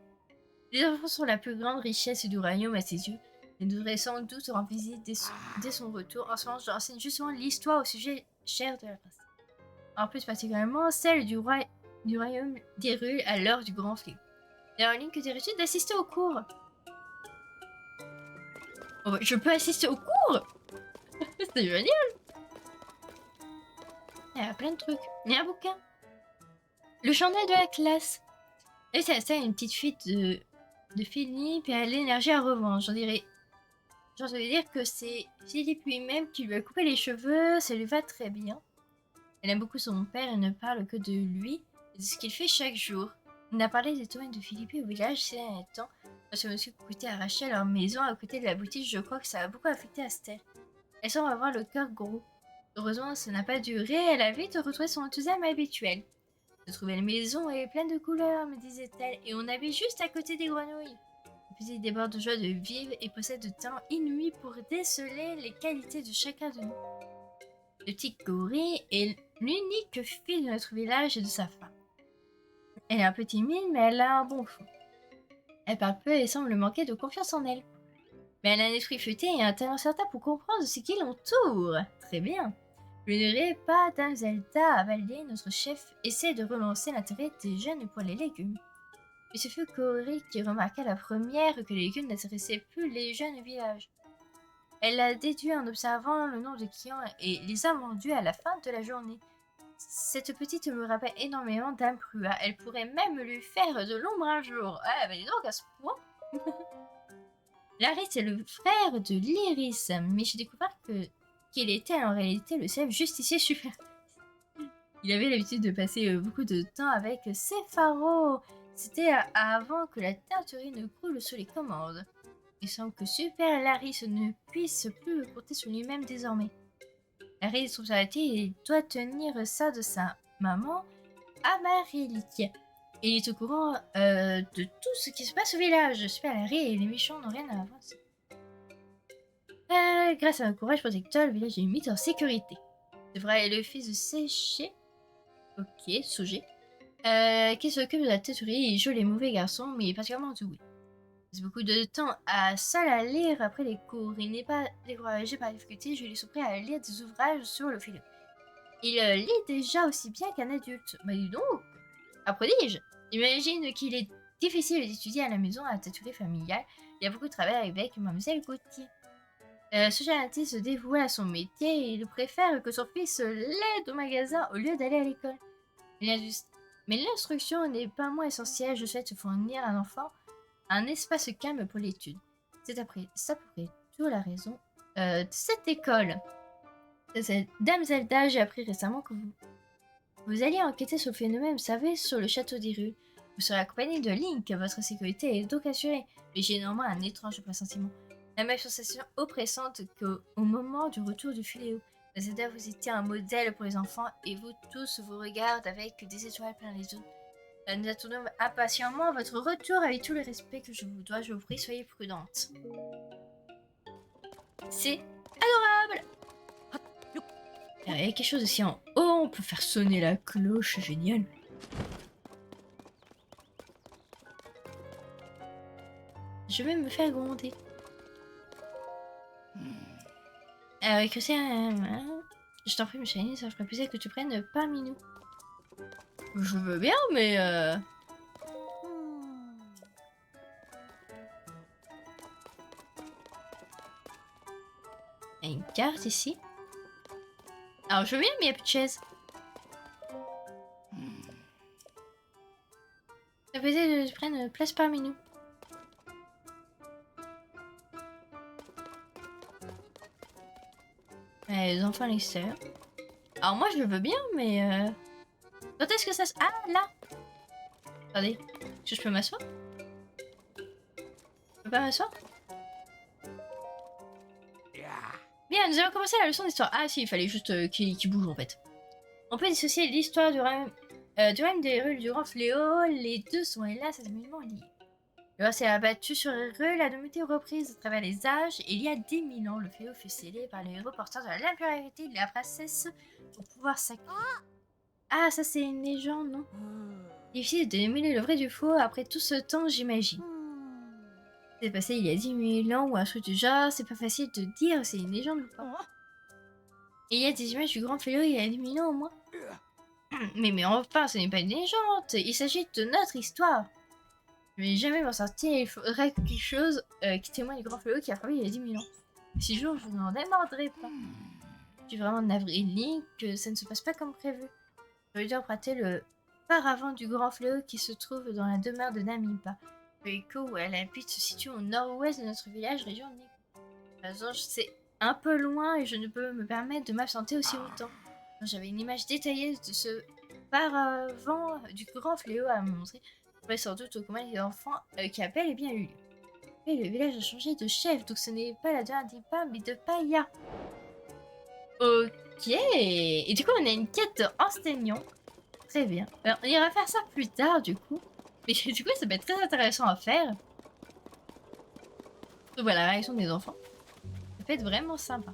Les enfants sont la plus grande richesse du royaume à ses yeux. Elle devrait sans doute rendre visite dès son retour. En ce moment, je leur enseigne justement l'histoire au sujet cher de la princesse. En plus, particulièrement celle du royaume d'Hyrule à l'heure du grand fléau. D'ailleurs, Link, que dirais-tu d'assister au cours? Oh, bah, je peux assister au cours. C'est génial. Il y a plein de trucs. Il y a un bouquin. Le journal de la classe. Et c'est ça, une petite fuite de Philippe et à l'énergie à revendre. J'en devais dire que c'est Philippe lui-même qui lui a coupé les cheveux. Ça lui va très bien. Elle aime beaucoup son père et ne parle que de lui et de ce qu'il fait chaque jour. On a parlé des tournées de Philippe au village ces derniers temps. Parce que monsieur coûtait arracher leur maison à côté de la boutique. Je crois que ça a beaucoup affecté Astère. Elle semble avoir le cœur gros. Heureusement, ça n'a pas duré. Elle a vite retrouvé son enthousiasme habituel. Je trouvais la maison est pleine de couleurs, me disait-elle, et on habite juste à côté des grenouilles. Le petit déborde de joie de vivre et possède de talent inouï pour déceler les qualités de chacun de nous. Le petit Gorille est l'unique fille de notre village et de sa femme. Elle est un peu timide, mais elle a un bon fond. Elle parle peu et semble manquer de confiance en elle. Mais elle a un esprit futé et un talent certain pour comprendre ce qui l'entoure. Très bien. Je ne dirai pas, Dame Zelda Avalé, notre chef, essaie de relancer l'intérêt des jeunes pour les légumes. Et ce fut Kaori qui remarqua la première que les légumes n'intéressaient plus les jeunes du village. Elle l'a déduit en observant le nombre de clients et les a vendus à la fin de la journée. Cette petite me rappelle énormément Dame Prua. Elle pourrait même lui faire de l'ombre un jour. Ah, bah dis donc, à ce point. Laris est le frère de l'Iris, mais j'ai découvert qu'il était en réalité le seul justicier super. Il avait l'habitude de passer beaucoup de temps avec Sepharo. C'était avant que la teinturie ne coule sous les commandes. Il semble que Super Laris ne puisse plus compter sur lui-même désormais. Laris trouve sa tête et doit tenir ça de sa maman, Amaryllis. Et il est au courant de tout ce qui se passe au village. Super Larry et les méchants n'ont rien à avancer. Grâce à un courage protecteur, le village est mis en sécurité. Devrait être le fils de Séché. Ok, Sogé. Qui s'occupe de la têterie. Il joue les mauvais garçons, mais il est particulièrement doué. Il passe beaucoup de temps à seul à lire après les cours. Il n'est pas découragé par la difficulté. Je lui suis prêt à lire des ouvrages sur le philo. Il lit déjà aussi bien qu'un adulte. Bah dis donc, un prodige. Imagine qu'il est difficile d'étudier à la maison à la tâturie familiale. Il y a beaucoup de travail avec Mademoiselle Gauthier. Ce jeune artiste se dévoue à son métier et il préfère que son fils l'aide au magasin au lieu d'aller à l'école. Mais l'instruction n'est pas moins essentielle. Je souhaite fournir à un enfant un espace calme pour l'étude. C'est après ça pourrait tout la raison de cette école. Dame Zelda, j'ai appris récemment que Vous allez enquêter sur le phénomène, vous savez, sur le château des rues. Vous serez accompagné de Link, votre sécurité est donc assurée. Mais j'ai néanmoins un étrange pressentiment. La même sensation oppressante qu'au moment du retour du Fléau. Zelda, vous étiez un modèle pour les enfants et vous tous vous regardez avec des étoiles plein les yeux. Nous attendons impatiemment votre retour avec tout le respect que je vous dois. Je vous prie, soyez prudente. C'est adorable! Il y a quelque chose aussi en haut, on peut faire sonner la cloche, génial. Je vais me faire gronder. Que c'est je t'en prie, ma chérie, ça ferait plaisir que tu prennes pas Minou. Je veux bien, mais il y a une carte ici. Alors je veux bien, mais il n'y a plus de chaise. Ça ferait plaisir que tu prennes place par Minou. Les enfants à l'extérieur. Alors moi je veux bien, mais quand est-ce que ça se... Ah, là! Attendez, est-ce que je peux m'asseoir? Je peux pas m'asseoir? Bien, nous allons commencer la leçon d'histoire. Ah si, il fallait juste qu'il bouge en fait. On peut dissocier l'histoire du règne des rues du Grand Fléau. Les deux sont hélas absolument liés. Le roi s'est abattu sur les rues à de multiples reprises à travers les âges. Et il y a 10 000 ans, le fléau fut scellé par les héros porteurs de l'impérialité de la princesse pour pouvoir sacré. Ah, ça c'est une légende, non? Difficile de démêler le vrai du faux après tout ce temps, j'imagine. C'est passé il y a 10 000 ans ou un truc du genre, c'est pas facile de dire c'est une légende ou pas. Et il y a des images du grand fléau il y a 10 000 ans au moins. Mais enfin, ce n'est pas une légende, il s'agit de notre histoire. Je vais jamais m'en sortir, il faudrait quelque chose qui témoigne du grand fléau qui a frappé il y a 10 000 ans. Si jour, je n'en démordrai pas. Je suis vraiment navré, Link, que ça ne se passe pas comme prévu. J'aurais dû emprunter le paravent du grand fléau qui se trouve dans la demeure de Namimpa. Le Echo où elle habite se situe au nord-ouest de notre village, région de Nico. C'est un peu loin et je ne peux me permettre de m'absenter aussi longtemps. J'avais une image détaillée de ce paravent du grand fléau à me montrer. Je pourrais sans doute au commun des enfants qui a bel et bien eu lieu. Et le village a changé de chef, donc ce n'est pas la demeure d'Ipa, mais de Paya. Ok, et du coup on a une quête enseignant. Très bien. Alors, on ira faire ça plus tard du coup. Mais du coup ça va être très intéressant à faire. Donc voilà, la réaction des enfants. Ça peut être vraiment sympa.